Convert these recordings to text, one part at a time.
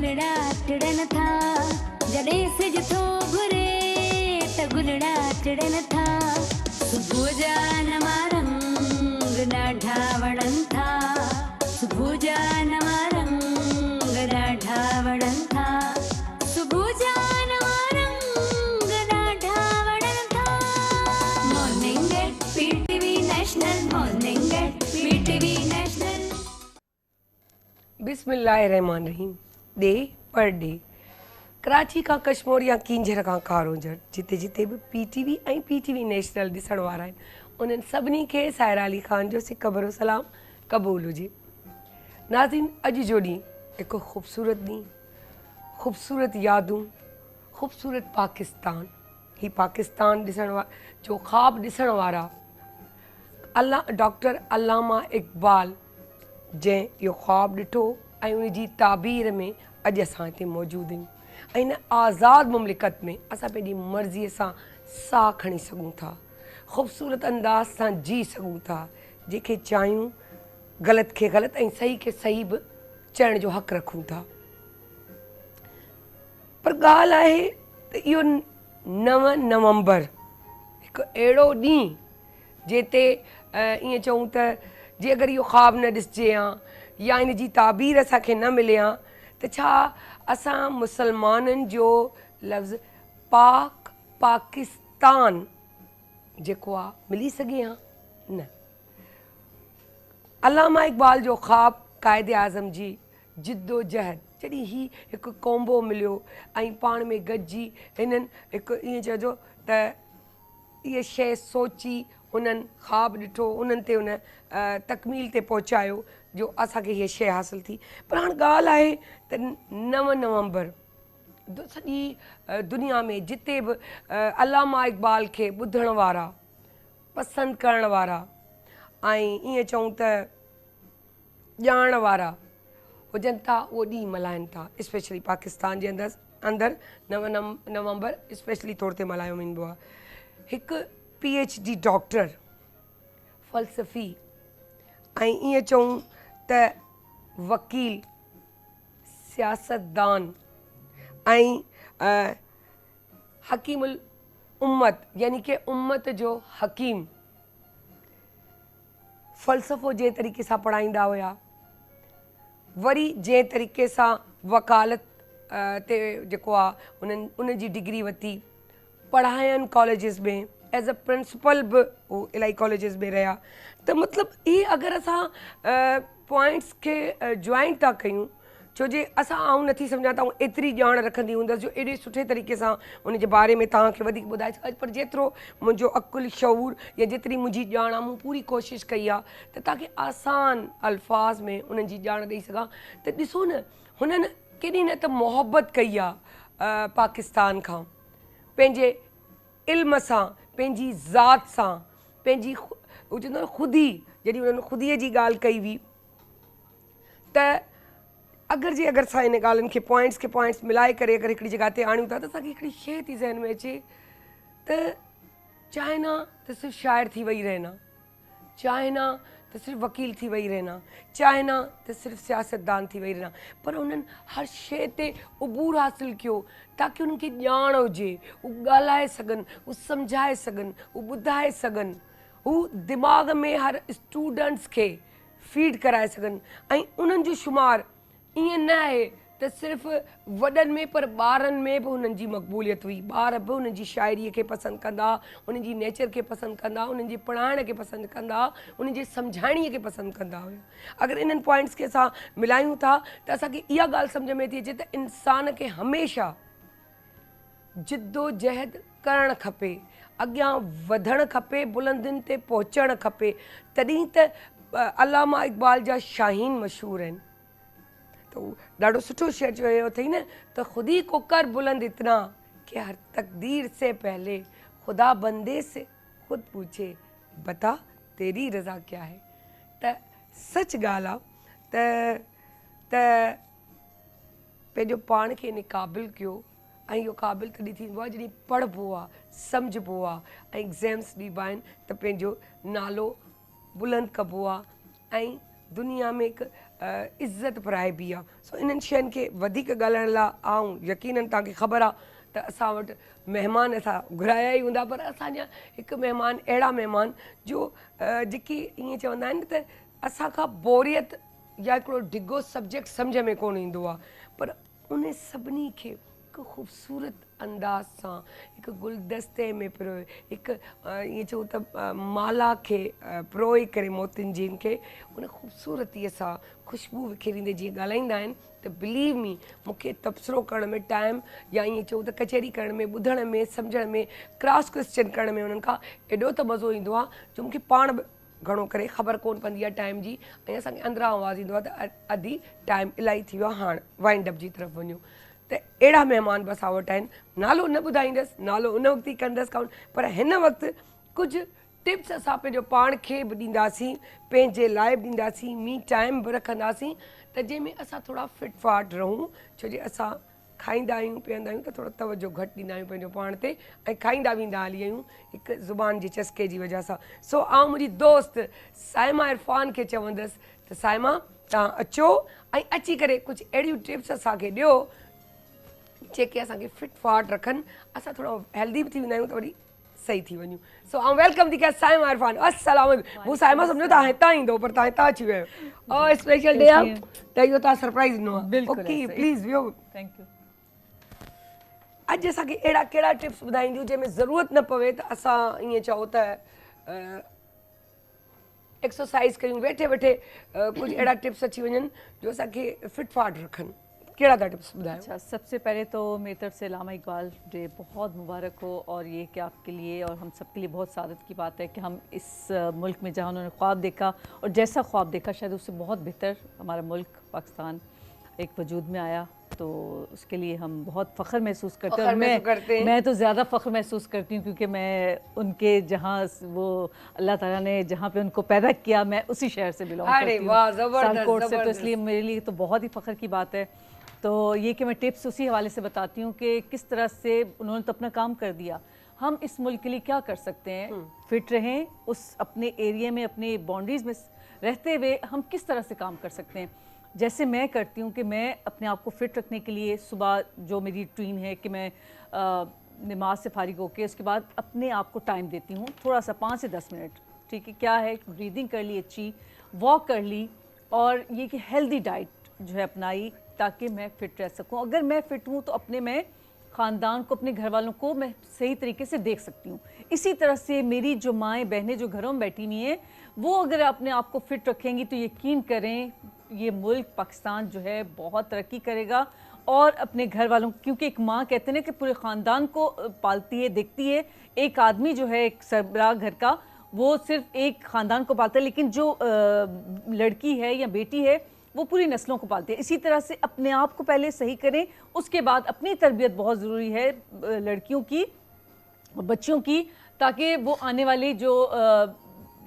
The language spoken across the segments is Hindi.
गुलड़ा टिड़न था जॾहिं सिज थो घुरे त गुलड़ा टिड़न था सुबुह जा नवा रंग ॾाढा वणनि था सुबुह जा नवा रंग ॾाढा वणनि था सुबुह जा नवा रंग ॾाढा वणनि था morning at PTV national morning at PTV national बिस्मिल्लाहिर्रहमानिर्रहीम डे पर डे कराची का कश्मीर या कींझर का कारोंजर जिते जिते भी पीटीवी ऐं पीटीवी नेशनल ॾिसण वारा आहिनि उन्हनि सभिनी खे साहिरा अली ख़ान जो सिकबरो सलाम क़बूल हुजे। नाज़रीन, अॼु जो ॾींहुं हिकु ख़ूबसूरत ॾींहुं, ख़ूबसूरत यादूं, ख़ूबसूरत पाकिस्तान। ही पाकिस्तान ॾिसण जो ख़्वाबु ॾिसण वारा डॉक्टर अल्लामा इक़बाल जंहिं इहो ख़्वाबु ॾिठो ऐं उन जी ताबीर में अॼु असां हिते मौजूदु आहियूं ऐं इन आज़ादु मुमलिकत में असां पंहिंजी मर्ज़ीअ सां साहु खणी सघूं था, ख़ूबसूरत अंदाज़ सां जी सघूं था, जंहिंखे चाहियूं ग़लति खे ग़लति ऐं सही खे सही बि चवण जो हक़ु रखूं था। पर ॻाल्हि आहे त इहो 9 नवंबर हिकु अहिड़ो ॾींहुं जिते ईअं चऊं त जे अगरि इहो ख़्वाबु न ॾिसिजे हा या इन जी ताबीर असांखे न मिले हा त छा असां मुसलमाननि जो लफ़्ज़ पाकिस्तान जेको आहे मिली सघे हा? न। अल्लामा इक़बाल जो ख़्वाबु क़ाइदे आज़म जी जिद्दोजहद जॾहिं ही हिकु कॉम्बो मिलियो ऐं पाण में गॾिजी हिननि हिकु ईअं चइजो त इहा शइ सोची उन्हनि ख़्वाबु ॾिठो उन्हनि ते उन तकमील ते पहुचायो जो असांखे हीअ शइ हासिलु थी। पर हाणे ॻाल्हि आहे त 9 नवंबर सॼी दुनिया में जिते बि अल्लामा इक़बाल खे ॿुधण वारा पसंदि करण वारा ऐं ईअं चऊं त ॼाणण वारा हुजनि था उहो ॾींहुं मल्हाइनि था। स्पेशली पाकिस्तान जे अंदरि 9 नवंबर स्पेशली तौर ते मल्हायो वेंदो आहे। हिकु PhD डॉक्टर फ़लसफ़ी ऐं ईअं चऊं त वकील सियासतदान ऐं हकीमुल उम्मत यानी कि उम्मत जो हकीम फ़लसफ़ो जंहिं तरीक़े सां पढ़ाईंदा हुया, वरी जंहिं तरीक़े सां वकालत ते जेको आहे उन जी डिग्री वरिती, पढ़ायनि कॉलेजिस में एज़ अ प्रिंसिपल बि हू इलाही कॉलेजिस में रहिया। त मतिलबु इहे अगरि असां पॉइंट्स खे जॉइन था कयूं छो जे असां आऊं नथी सम्झां त एतिरी ॼाण रखंदी हूंदसि जो एॾे सुठे तरीक़े सां उन जे बारे में तव्हांखे वधीक ॿुधाए सघां, पर जेतिरो मुंहिंजो अकुल शऊर या जेतिरी मुंहिंजी ॼाण आहे मूं पूरी कोशिशि कई आहे त तव्हांखे आसान अल्फाज़ में उन्हनि जी ॼाण ॾेई सघां। त ॾिसो न हुननि केॾी न त मोहबत कई आहे पाकिस्तान खां, पंहिंजे इल्म सां, पंहिंजी ज़ात सां, पंहिंजी हू चवंदो न ख़ुदी, जॾहिं उन्हनि ख़ुदीअ जी ॻाल्हि कई हुई त अगरि असां इन ॻाल्हियुनि खे पॉइंट्स मिलाए करे अगरि हिकिड़ी जॻह ते आणियूं था त असांखे हिकिड़ी शइ थी ज़हन में अचे त चाइना त सिर्फ़ु शाइर थी वेई रहना, चाइना त सिर्फ़ु वकील थी वेई रहना, चाइना त सिर्फ़ु सियासतदान थी वेई रहना, पर उन्हनि हर शइ ते उबूर हासिलु कयो ताकी उन्हनि खे ॼाण हुजे, हू ॻाल्हाए सघनि, हू सम्झाए सघनि, हू ॿुधाए सघनि, हू दिमाग़ में हर स्टूडेंट्स खे फीड कराए सघनि। ऐं उन्हनि जो शुमार ईअं न आहे त सिर्फ़ु वॾनि में पर ॿारनि में बि हुननि जी मक़बूलियत हुई। ॿार बि उन्हनि जी शाइरीअ खे पसंदि कंदा, उन्हनि जी नेचर खे पसंदि कंदा, उन्हनि जे पढ़ाइण खे पसंदि कंदा, उन्हनि जे सम्झाइणीअ खे पसंदि कंदा हुया। अगरि इन्हनि पॉइंट्स खे असां मिलायूं था त असांखे इहा ॻाल्हि सम्झ में थी अचे त इंसान खे हमेशह जिद्दोजहद करणु खपे, अॻियां वधणु खपे, बुलंदियुनि ते पहुचणु खपे। तॾहिं त अल्लामा इक़बाल जा शाहीन मशहूरु आहिनि। तो ॾाढो सुठो शेर चयो अथई न त ख़ुदी को कर बुलंद इतना कि हर तकदीर से पहले खुदा बंदे से खुद पूछे बता तेरी रज़ा क्या है। त सच ॻाल्हि आहे त पंहिंजो पाण खे इन क़ाबिल कयो ऐं इहो क़ाबिल तॾहिं थींदो आहे जॾहिं पढ़िबो आहे, सम्झिबो आहे ऐं एग्ज़ाम्स ॾिबा आहिनि त पंहिंजो नालो बुलंद कबो आहे ऐं दुनिया में हिकु इज़त पराइबी आहे। सो इन्हनि शयुनि खे वधीक ॻाल्हाइण लाइ यकीननि तव्हांखे ख़बर आहे त असां वटि महिमान असां घुराया ई हूंदा, पर असांजा हिकु महिमान अहिड़ा महिमान जो जेकी ईअं चवंदा आहिनि त असांखां बोरियत या हिकिड़ो डिघो सब्जेक्ट सम्झ में कोन ईंदो आहे, पर उन सभिनी खे हिकु ख़ूबसूरत अंदाज़ सां हिकु गुलदस्ते में पिरोए, हिकु ईअं चऊं त माला खे पिरोए करे मोतियुनि जिन खे उन ख़ूबसूरतीअ सां ख़ुशबू विखेरींदे जीअं ॻाल्हाईंदा आहिनि त बिलीव मी मूंखे तबसरो करण में टाइम या ईअं चऊं त कचहरी करण में, ॿुधण में, सम्झण में, क्रॉस क्वेश्चन करण में उन्हनि खां एॾो त मज़ो ईंदो आहे जो मूंखे पाण बि घणो करे ख़बर कोन पवंदी आहे टाइम जी, ऐं असांखे अंदरां आवाज़ ईंदो आहे त अधी टाइम इलाही थी वियो आहे, हाणे वाइंड अप जी तरफ़ वञूं। त अहिड़ा महिमान बि असां वटि आहिनि, नालो न ॿुधाईंदसि, नालो उन वक़्तु ई कंदसि काउंट, पर हिन वक़्तु कुझु टिप्स असां पंहिंजो पाण खे बि ॾींदासीं, पंहिंजे लाइ बि ॾींदासीं, मी टाइम बि रखंदासीं त जंहिंमें असां थोरा फिट फाट रहूं, छो जो असां खाईंदा आहियूं पीअंदा आहियूं त थोरो तवजो घटि ॾींदा आहियूं पंहिंजो पाण ते, ऐं खाईंदा वेंदा हली आहियूं हिकु ज़ुबान जी चस्के जी वजह सां। सो आउं मुंहिंजी दोस्त साइमा इरफान खे चवंदसि त साइमा तव्हां अचो ऐं अची करे कुझु अहिड़ियूं टिप्स असांखे ॾियो जेके असांखे फिट फाट रखनि, असां थोरो हेल्दी बि थी वेंदा आहियूं त वरी सही थी वञूं। सो आउं वेलकम थी कयां साइमा इरफान। अस्सलाम वालेकुम। मूं साइमा सम्झो तव्हां हितां ईंदो, पर तव्हां हितां अची वियो और स्पेशल डे आहे त इहो तव्हां सरप्राइज़ ॾिनो आहे। ओके प्लीज़ वियो। Thank you. अॼु असांखे अहिड़ा कहिड़ा टिप्स ॿुधाईंदियूं जंहिंमें ज़रूरत न पवे त असां ईअं चओ त एक्सरसाइज़ कयूं, वेठे वेठे कुझु अहिड़ा टिप्स अची वञनि जो असांखे फिट फाट रखनि, कहिड़ा था टिप्स ॿुधायो? अच्छा, सबसे पहले तो मेरी तरफ से अल्लामा इकबाल डे बहुत मुबारक हो, और ये कि आपके लिए और हम सब के लिए बहुत सादत की बात है कि हम इस मुल्क में जहाँ उन्होंने ख्वाब देखा और जैसा ख्वाब देखा शायद उससे बहुत बेहतर हमारा मुल्क पाकिस्तान एक वजूद में आया, तो उसके लिए हम बहुत फ़ख्र महसूस करते हैं। और मैं तो ज़्यादा फ़ख्र महसूस करती हूँ क्योंकि मैं उनके जहाँ वो अल्लाह ताला ने जहाँ पे उनको पैदा किया, मैं उसी शहर से बिलोंग करती हूँ, सियालकोट से, तो इसलिए मेरे लिए तो बहुत ही फ़ख्र की बात है। तो ये कि मैं टिप्स उसी हवाले से बताती हूँ कि किस तरह से उन्होंने तो अपना काम कर दिया, हम इस मुल्क के लिए क्या कर सकते हैं, फिट रहें, उस अपने एरिया में अपने बाउंड्रीज़ में रहते हुए हम किस तरह से काम कर सकते हैं। जैसे मैं करती हूँ कि मैं अपने आप को फ़िट रखने के लिए सुबह जो मेरी रूटीन है कि मैं नमाज से फारिग होकर उसके बाद अपने आप को टाइम देती हूँ थोड़ा सा 5 से 10 मिनट, ठीक है, क्या है ब्रीदिंग कर ली, अच्छी वॉक कर ली, और ये कि हेल्दी डाइट जो है अपनाई ताकि मैं फ़िट रह सकूँ। अगर मैं फ़िट हूँ तो अपने मैं ख़ानदान को, अपने घर वालों को मैं सही तरीके से देख सकती हूँ। इसी तरह से मेरी जो माएँ बहनें जो घरों में बैठी हुई हैं, वो अगर अपने आप को फ़िट रखेंगी तो यकीन करें ये मुल्क पाकिस्तान जो है बहुत तरक्की करेगा। और अपने घर वालों, क्योंकि एक माँ कहते हैं ना कि पूरे ख़ानदान को पालती है, देखती है। एक आदमी जो है, एक सरबराह घर का, वो सिर्फ एक ख़ानदान को पालता है, लेकिन जो लड़की है या बेटी है वो पूरी नस्लों को पालती है। इसी तरह से अपने आप को पहले सही करें, उसके बाद अपनी तरबियत बहुत ज़रूरी है लड़कियों की और बच्चियों की, ताकि वो आने वाली जो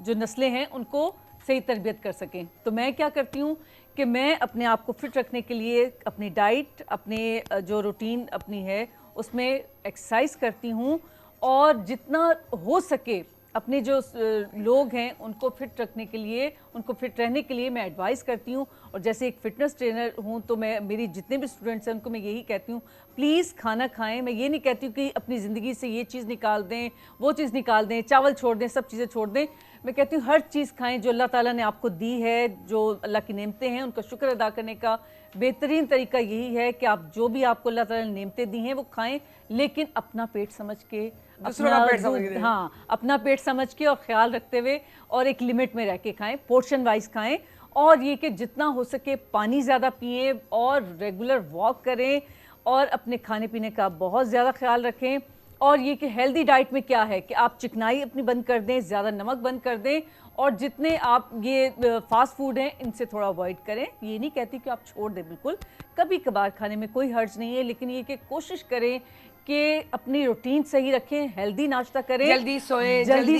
नस्लें हैं उनको सही तरबियत कर सकें। तो मैं क्या करती हूँ कि मैं अपने आप को फिट रखने के लिए अपनी डाइट, अपने जो रूटीन अपनी है उसमें एक्सरसाइज करती हूँ, और जितना हो सके अपने जो लोग हैं उनको फिट रखने के लिए, उनको फिट रहने के लिए मैं एडवाइस करती हूँ। और जैसे एक फ़िटनेस ट्रेनर हूँ तो मैं मेरी जितने भी स्टूडेंट्स हैं उनको मैं यही कहती हूँ, प्लीज़ खाना खाएं। मैं ये नहीं कहती हूँ कि अपनी ज़िंदगी से ये चीज़ निकाल दें, वो चीज़ निकाल दें, चावल छोड़ दें, सब चीज़ें छोड़ दें। मैं कहती हूँ हर चीज़ खाएं जो अल्लाह ताला ने आपको दी है, जो अल्लाह की नेमतें हैं उनका शुक्र अदा करने का बेहतरीन तरीका यही है कि आप जो भी आपको अल्लाह ताला ने नेमतें दी हैं वो खाएं, लेकिन अपना पेट समझ के, अपना पेट समझ के और ख्याल रखते हुए, और एक लिमिट में रह के खाएं, पोर्शन वाइज खाएं। और ये कि जितना हो सके पानी ज़्यादा पिएं और रेगुलर वॉक करें, और अपने खाने पीने का बहुत ज़्यादा ख्याल रखें। और ये कि हेल्दी डाइट में क्या है कि आप चिकनाई अपनी बंद कर दें, ज़्यादा नमक बंद कर दें, और जितने आप ये फास्ट फूड हैं इनसे थोड़ा अवॉइड करें। ये नहीं कहती कि आप छोड़ दें, बिल्कुल कभी कभार खाने में कोई हर्ज नहीं है, लेकिन ये कि कोशिश करें कि अपनी रूटीन सही रखें, हेल्दी नाश्ता करें, जल्दी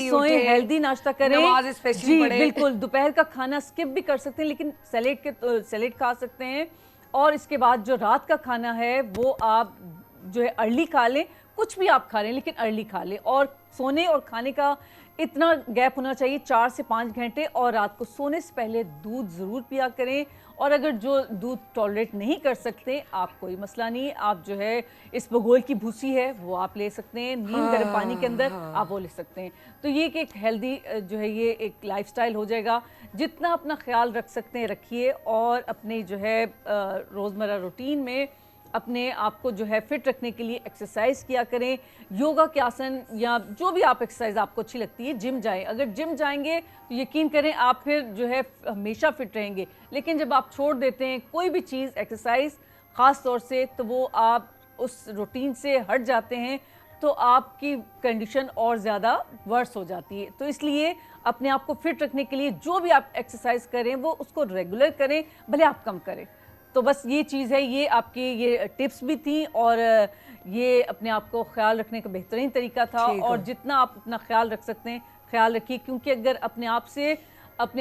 सोएं, हेल्दी नाश्ता करें, जी बिल्कुल। दोपहर का खाना स्किप भी कर सकते हैं, लेकिन सैलेड खा सकते हैं। और इसके बाद जो रात का खाना है वो आप जो है अर्ली खा लें, कुछ भी आप खा रहे हैं लेकिन अर्ली खा लें, और सोने और खाने का इतना गैप होना चाहिए 4 से 5 घंटे, और रात को सोने से पहले दूध ज़रूर पिया करें। और अगर जो दूध टॉलरेट नहीं कर सकते आप, कोई मसला नहीं, आप जो है इस बगोल की भूसी है वो आप ले सकते हैं, नीम गर्म पानी के अंदर आप वो ले सकते हैं। तो ये एक हेल्दी जो है ये एक लाइफस्टाइल हो जाएगा। जितना अपना ख्याल रख सकते हैं रखिए, और अपने जो है रोज़मर्रा रूटीन में अपने आप को जो है फिट रखने के लिए एक्सरसाइज किया करें, योगा के आसन या जो भी आप एक्सरसाइज आपको अच्छी लगती है, जिम जाएं। अगर जिम जाएंगे तो यकीन करें आप फिर जो है हमेशा फिट रहेंगे, लेकिन जब आप छोड़ देते हैं कोई भी चीज़ एक्सरसाइज ख़ास तौर से, तो वो आप उस रूटीन से हट जाते हैं तो आपकी कंडीशन और ज़्यादा वर्स हो जाती है। तो इसलिए अपने आप को फिट रखने के लिए जो भी आप एक्सरसाइज करें वो उसको रेगुलर करें, भले आप कम करें। तो बस ये चीज़ है, ये आपकी ये टिप्स भी थी, और ये अपने आप को ख्याल रखने का बेहतरीन तरीका था। और जितना आप अपना ख्याल रख सकते हैं ख्याल रखिए, क्योंकि अगर अपने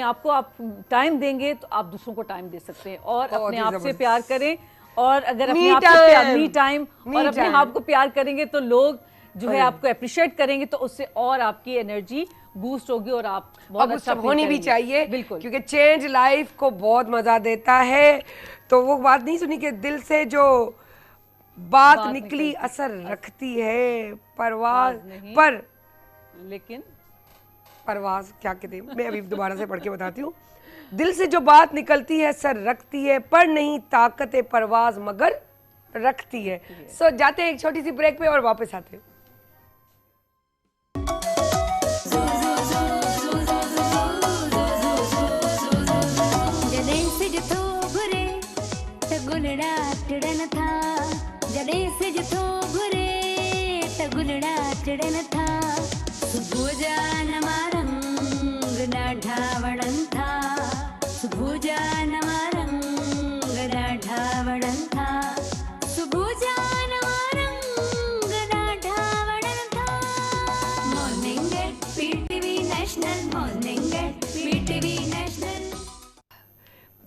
आप को आप टाइम देंगे तो आप दूसरों को टाइम दे सकते हैं। और अपने आप से प्यार करें, और अगर अपने आप से मी टाइम और अपने आप को प्यार करेंगे तो लोग जो है आपको अप्रिशिएट करेंगे, तो उससे और आपकी एनर्जी बूस्ट होगी और आप बहुत अच्छा होनी भी चाहिए। बिल्कुल, क्योंकि चेंज लाइफ को बहुत मजा देता है। तो वो बात नहीं सुनी कि दिल से जो बात निकली असर रखती है, लेकिन परवाज क्या कहते हैं, मैं अभी दोबारा से पढ़ के बताती हूँ। दिल से जो बात निकलती है असर रखती है, पर नहीं ताकत परवाज मगर रखती है। सो जाते हैं एक छोटी सी ब्रेक पे और वापस आते हैं। गुलड़ा चढ़न था, जड़े से जो घुरे त गुलड़ा चढ़न था, सुबह जान मारंग ढावणन था, सुबह जान मारंग ढावणन था, सुबह जान मारंग ढावणन था। Morning at PTV national, morning at PTV national.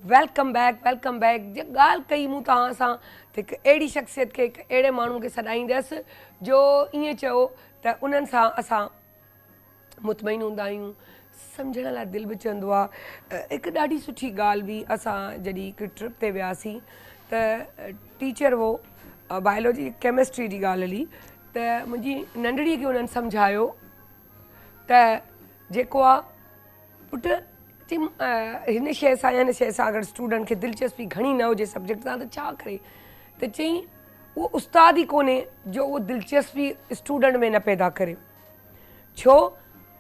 Welcome back. जे ॻाल्हि कई मूं तव्हां सां त हिकु अहिड़ी शख़्सियत खे, हिकु अहिड़े माण्हू खे सॾाईंदसि जो ईअं चयो त उन्हनि सां असां मुतमइन हूंदा आहियूं, सम्झण लाइ दिलि बि चवंदो आहे। हिकु ॾाढी सुठी ॻाल्हि हुई, असां जॾहिं हिकु ट्रिप ते वियासीं त टीचर वो बायोलॉजी केमिस्ट्री जी ॻाल्हि हली, त मुंहिंजी नंढड़ीअ खे उन्हनि सम्झायो त जेको आहे पुटु हिन शइ सां या हिन शइ सां अगरि स्टूडेंट खे दिलचस्पी घणी न हुजे सब्जेक्ट सां त छा करे, त चई उहो उस्ताद ई कोन्हे जो उहो दिलचस्पी स्टूडेंट में न पैदा करे। छो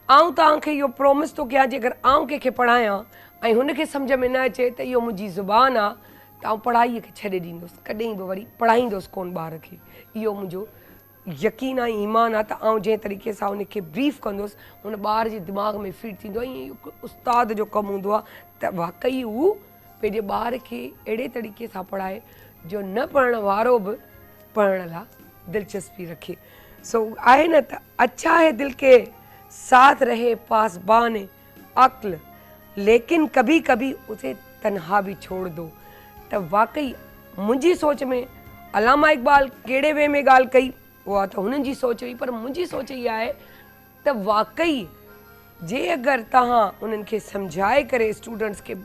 आउं तव्हांखे इहो प्रोमिस थो कयां, जेकर आउं कंहिंखे पढ़ायां ऐं हुनखे सम्झ में न अचे त इहो मुंहिंजी ज़ुबान आहे, त आउं पढ़ाईअ खे छॾे ॾींदुसि, कॾहिं बि वरी पढ़ाईंदुसि कोन ॿार खे। इहो मुंहिंजो यकीन आहे, ईमान आहे। त आउं जंहिं तरीक़े सां उनखे ब्रीफ कंदुसि, हुन ॿार जे दिमाग़ में फिट थींदो आहे। ईअं हिकु उस्ताद जो कमु हूंदो आहे त वाक़ई हू पंहिंजे ॿार खे अहिड़े तरीक़े सां पढ़ाए जो न पढ़ण वारो बि पढ़ण लाइ दिलचस्पी रखे। सो आहे न त अच्छा है दिल के साथ रहे पासबान अक्ल, लेकिन कभी कभी उसे तन्हा भी छोड़ दो। त वाक़ई मुंहिंजी सोच में अलामा इक़बाल कहिड़े वे में ॻाल्हि कई, उहा त हुननि जी सोच हुई, पर मुंहिंजी सोच इहा आहे त वाक़ई जे अगरि तव्हां उन्हनि खे सम्झाए करे स्टूडेंट्स खे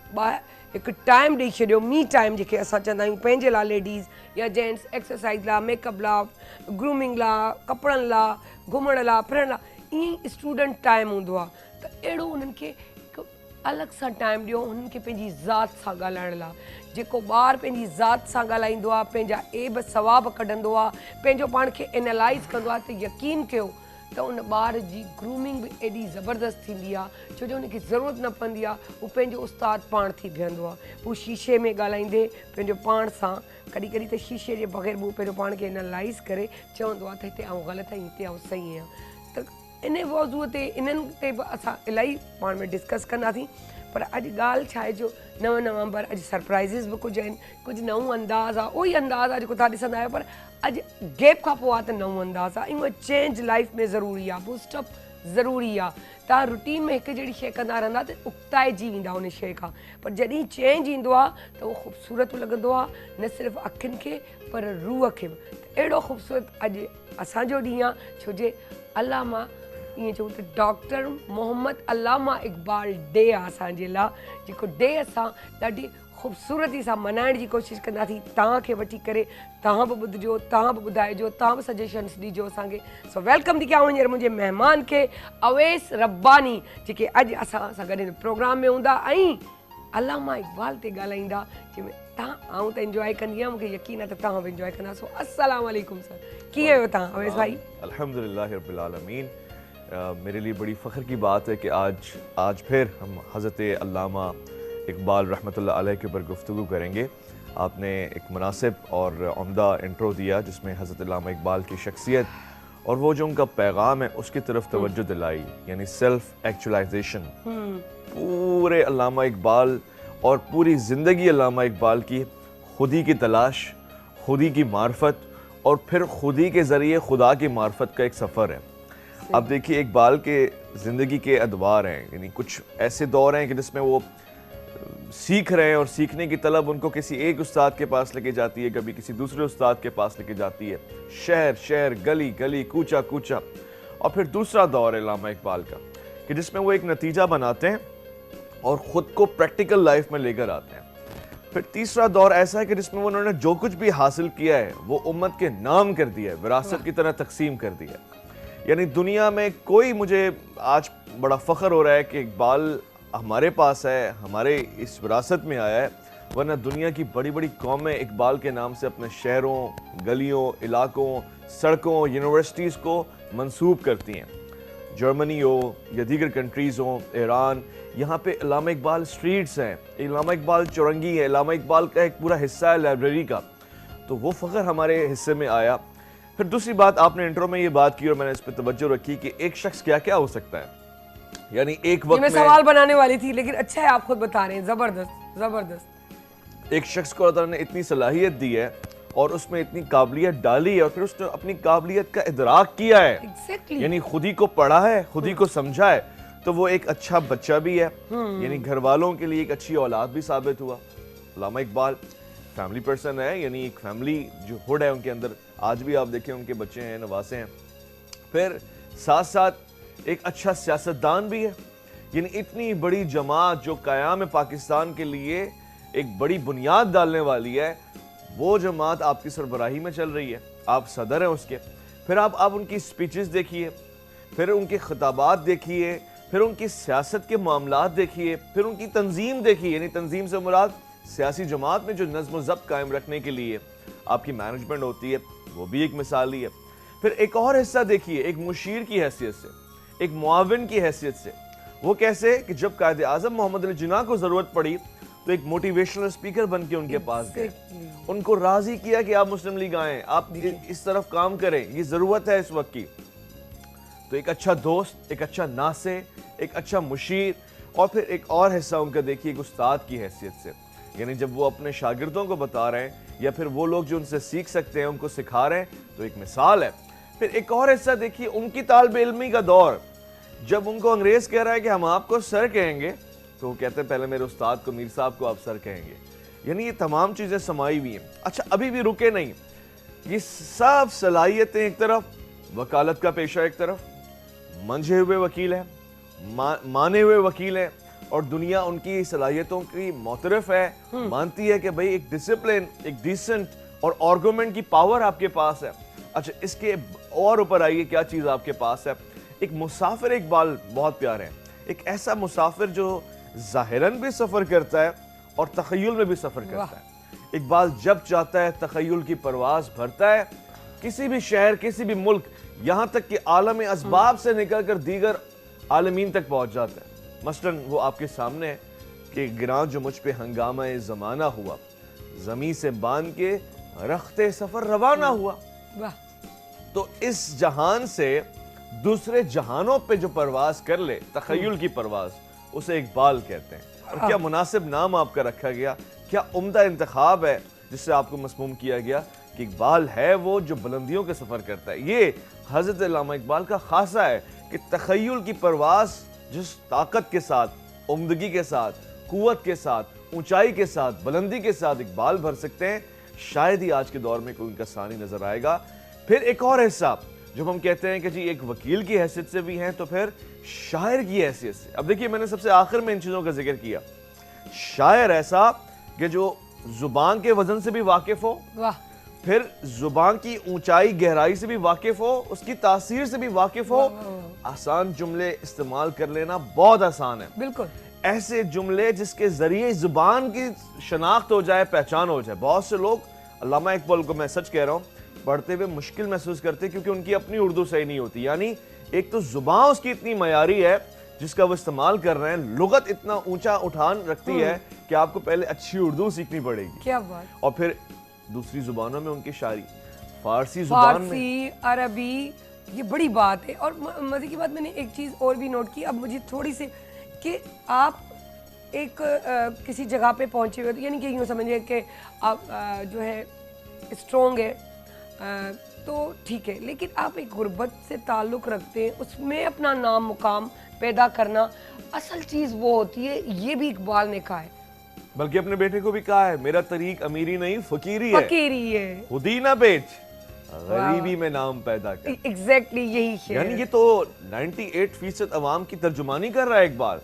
हिकु टाइम ॾेई छॾियो, मी टाइम जेके असां चवंदा आहियूं पंहिंजे लाइ, लेडीज़ या जेंट्स, एक्सरसाइज़ लाइ, मेकअप लाइ, ग्रूमिंग लाइ, कपिड़नि लाइ, घुमण लाइ, फिरण लाइ, ईअं ई स्टूडेंट टाइम हूंदो आहे। त अहिड़ो उन्हनि खे हिकु अलॻि सां टाइम ॾियो हुननि खे पंहिंजी ज़ात सां ॻाल्हाइण लाइ। जेको ॿारु पंहिंजी ज़ात सां ॻाल्हाईंदो आहे, पंहिंजा एब सवाब कढंदो आहे, पंहिंजो पाण खे एनालाइज़ कंदो आहे, त यकीन कयो त उन ॿार जी ग्रूमिंग बि एॾी ज़बरदस्त थींदी आहे, छो जो उनखे ज़रूरत न पवंदी आहे, हू पंहिंजो उस्ताद पाण थी बीहंदो आहे। हू शीशे में ॻाल्हाईंदे पंहिंजो पाण सां, कॾहिं कॾहिं त शीशे जे बग़ैर हू पंहिंजो पाण खे एनालाइज़ करे चवंदो आहे त हिते आउं ग़लति आहियां, हिते आउं सही आहियां। त इन मौज़ूअ ते इन्हनि ते बि असां इलाही पाण में डिस्कस कंदासीं। पर अॼु ॻाल्हि छा आहे जो नव नवंबर, अॼु सरप्राइज़िस बि कुझु आहिनि, कुझु नओं अंदाज़ आहे, उहो ई अंदाज़ आहे जेको तव्हां ॾिसंदा आहियो, पर अॼु गैप खां पोइ आहे त नओं अंदाज़ आहे। इहो चेंज लाइफ में ज़रूरी आहे, बूस्टअप ज़रूरी आहे। तव्हां रूटीन में हिकु जहिड़ी शइ कंदा रहंदा त उकताइजी वेंदा उन शइ खां, पर जॾहिं चेंज ईंदो आहे त उहो ख़ूबसूरत लॻंदो आहे, न सिर्फ़ु अखियुनि खे पर रूह खे बि। अहिड़ो ख़ूबसूरत अॼु असांजो ॾींहुं आहे, छो जे अलामा ईअं चऊं त डॉक्टर मोहम्मद अलामा इक़बाल डे आहे असांजे लाइ, जेको डे असां ॾाढी ख़ूबसूरती सां मल्हाइण जी कोशिशि कंदासीं। तव्हांखे वठी करे तव्हां बि ॿुधिजो, तव्हां बि ॿुधाइजो, तव्हां बि सजेशन्स ॾिजो असांखे। सो वेलकम थी कयां हींअर मुंहिंजे महिमान खे, अवैस रब्बानी, जेके अॼु असां सां गॾु प्रोग्राम में हूंदा ऐं अलामा इक़बाल ते ॻाल्हाईंदा, जंहिंमें तव्हां आऊं त इंजॉय कंदी आहियां, मूंखे यकीन आहे त तव्हां बि इंजॉय कंदा। सो अस्सलाम वालेकुम सर, कीअं आहियो तव्हां अवैस भाई? अल्हम्दुलिल्लाह रब्बिल आलमीन। मेरे लिए बड़ी फ़ख्र की बात है कि आज फिर हम हज़रत अल्लामा इकबाल रहमतुल्लाह अलैह के ऊपर गुफ्तगू करेंगे। आपने एक मुनासिब और उम्दा इंट्रो दिया जिसमें हज़रत अल्लामा इकबाल की शख्सियत और वो जो उनका पैगाम है उसकी तरफ तवज्जो दिलाई, यानी सेल्फ एक्चुअलाइजेशन। पूरे अल्लामा इकबाल और पूरी ज़िंदगी अल्लामा इकबाल की खुदी की तलाश, खुदी की मार्फत और फिर खुदी के ज़रिए खुदा की मार्फत का एक सफ़र है। अब देखिए इकबाल के ज़िंदगी के अदवार हैं, यानी कुछ ऐसे दौर हैं कि जिसमें वो सीख रहे हैं और सीखने की तलब उनको किसी एक उस्ताद के पास लेके जाती है, कभी किसी दूसरे उस्ताद के पास लेके जाती है, शहर शहर, गली गली, कूचा कूचा। और फिर दूसरा दौर है अल्लामा इकबाल का कि जिसमें वो एक नतीजा बनाते हैं और ख़ुद को प्रैक्टिकल लाइफ में लेकर आते हैं। फिर तीसरा दौर ऐसा है कि जिसमें उन्होंने जो कुछ भी हासिल किया है वो उम्मत के नाम कर दिया है, विरासत की तरह तकसीम कर दिया है। यानी दुनिया में कोई, मुझे आज बड़ा फ़ख्र हो रहा है कि इकबाल हमारे पास है, हमारे इस विरासत में आया है, वरना दुनिया की बड़ी बड़ी कौमें इकबाल के नाम से अपने शहरों, गलियों, इलाकों, सड़कों, यूनिवर्सिटीज़ को मंसूब करती हैं। जर्मनी हो या दीगर कंट्रीज़ हो, ईरान, यहाँ पे अल्लामा इकबाल स्ट्रीट्स हैं, अल्लामा इकबाल चौरंगी है, अल्लामा इकबाल का एक पूरा हिस्सा है लाइब्रेरी का। तो वो फ़ख्र हमारे हिस्से में आया। फिर दूसरी बात, आपने इंट्रो में ये बात की और मैंने इस पर तवज्जो रखी कि एक शख्स क्या क्या हो सकता है। यानी एक वक्त मैं सवाल बनाने वाली थी, लेकिन अच्छा है आप खुद बता रहे हैं। ज़बरदस्त ज़बरदस्त। एक शख्स को अल्लाह ताला ने इतनी सलाहियत दी है और उसमें इतनी काबिलियत डाली है और फिर उसने अपनी काबिलियत का इदराक किया है। Exactly. यानी खुदी को पढ़ा है, खुदी को समझा है, तो वो एक अच्छा बच्चा भी है, यानी घर वालों के लिए एक अच्छी औलाद भी साबित हुआ। अल्लामा इकबाल फैमिली पर्सन है, यानी एक फैमिली जो हुड है उनके अंदर, आज भी आप देखें उनके बच्चे हैं, नवासे हैं। फिर साथ साथ एक अच्छा सियासतदान भी है, यानी इतनी बड़ी जमात जो क़याम पाकिस्तान के लिए एक बड़ी बुनियाद डालने वाली है, वो जमात आपकी सरबराही में चल रही है, आप सदर हैं उसके। फिर आप उनकी स्पीचेस देखिए, फिर उनके खिताबात देखिए, फिर उनकी सियासत के मामलात देखिए, फिर उनकी तंजीम देखिए, यानी तंजीम से मुराद सियासी जमात में जो नज़्म ज़ब्त कायम रखने के लिए आपकी मैनेजमेंट होती है, वो भी एक मिसाल ही है। फिर एक और हिस्सा देखिए, एक मुशीर की हैसियत से, एक मुआविन की हैसियत से। वो कैसे कि जब कायदे आज़म मोहम्मद अली जिन्ना को ज़रूरत पड़ी तो एक मोटिवेशनल स्पीकर बन के उनके पास गए, उनको राज़ी किया कि आप मुस्लिम लीग आएँ, आप इस तरफ काम करें, ये ज़रूरत है इस वक्त की। तो एक अच्छा दोस्त, एक अच्छा नासे, एक अच्छा मुशीर। और फिर एक और हिस्सा उनका देखिए, एक उस्ताद की हैसियत से, यानी जब वो अपने शागिर्दों को बता रहे हैं या फिर वो लोग जो उनसे सीख सकते हैं उनको सिखा रहे हैं, तो एक मिसाल है। फिर एक और हिस्सा देखिए, उनकी तालिब इल्मी का दौर, जब उनको अंग्रेज़ कह रहा है कि हम आपको सर कहेंगे, तो वो कहते हैं पहले मेरे उस्ताद को, मीर साहब को आप सर कहेंगे। यानी ये तमाम चीज़ें समाई हुई हैं। अच्छा, अभी भी रुके नहीं, ये सब सलाहियतें एक तरफ, वकालत का पेशा एक तरफ, मंझे हुए वकील हैं, माने हुए वकील हैं, और दुनिया उनकी सलाहियतों की मोतरफ है, मानती है कि भाई एक डिसिप्लिन, एक डिसेंट और आर्गुमेंट की पावर आपके पास है। अच्छा, इसके और ऊपर आइए क्या चीज़ आपके पास है। एक मुसाफिर इकबाल बहुत प्यारे हैं, एक ऐसा मुसाफिर जो ज़ाहिरन भी सफ़र करता है और तख़य्युल में भी सफ़र करता है। इकबाल जब चाहता है तख़य्युल की परवाज़ भरता है, किसी भी शहर, किसी भी मुल्क, यहाँ तक कि आलम असबाब से निकल कर दीगर आलमीन तक पहुँच जाता है। मसलन वो आपके सामने है कि गिरां जो मुझ पे हंगामा ज़माना हुआ, ज़मीं से बांध के रखते सफ़र रवाना हुआ। तो इस जहान से दूसरे जहानों पे जो परवाज कर ले, तख़य्युल की परवाज, उसे इकबाल कहते हैं। और क्या मुनासिब नाम आपका रखा गया, क्या उम्दा इंतखाब है जिससे आपको मसमूम किया गया कि इकबाल है वो जो बुलंदियों के सफ़र करता है। ये हज़रत अल्लामा इकबाल का खासा है कि तख़य्युल की परवाज जिस ताकत के साथ, उम्दगी के साथ, कुव्वत के साथ, ऊंचाई के साथ, बुलंदी के साथ इकबाल भर सकते हैं, शायद ही आज के दौर में कोई उनका सानी नजर आएगा। फिर एक और हिस्सा जब हम कहते हैं कि जी एक वकील की हैसियत से भी हैं, तो फिर शायर की हैसियत से। अब देखिए, मैंने सबसे आखिर में इन चीज़ों का जिक्र किया। शायर ऐसा कि जो जुबान के वजन से भी वाकिफ हो, वाह, फिर जुबान की ऊंचाई गहराई से भी वाकिफ हो, उसकी तासीर से भी वाकिफ हो। आसान जुमले इस्तेमाल कर लेना बहुत आसान है। बिल्कुल ऐसे जुमले जिसके जरिए जुबान की शनाख्त हो जाए, पहचान हो जाए। बहुत से लोग अल्लामा इकबाल को, मैं सच कह रहा हूँ, पढ़ते हुए मुश्किल महसूस करते क्योंकि उनकी अपनी उर्दू सही नहीं होती। यानी एक तो जुबान उसकी इतनी मयारी है जिसका वो इस्तेमाल कर रहे हैं, लुगत इतना ऊंचा उठान रखती है कि आपको पहले अच्छी उर्दू सीखनी पड़ेगी। क्या बात। और फिर दूसरी जुबानों में उनकी शायरी, फारसी जुबान में, फारसी, अरबी, ये बड़ी बात है। और मजे की बात, मैंने एक चीज़ और भी नोट की, अब मुझे थोड़ी सी, कि आप एक किसी जगह पे पहुंचे हुए, यानी कि यूँ समझिए कि आप जो है स्ट्रॉन्ग है, तो ठीक है, लेकिन आप एक गुर्बत से ताल्लुक़ रखते हैं, उसमें अपना नाम मुकाम पैदा करना, असल चीज़ वो होती है। ये भी इकबाल ने कहा है, बल्कि अपने बेटे को भी कहा है, मेरा तरीक अमीरी नहीं फकीरी है, फकीरी है, खुद ही ना बेच, गरीबी में नाम पैदा कर। एग्जैक्टली यही है। यानी ये तो 98% अवाम की तर्जुमानी कर रहा है इकबाल,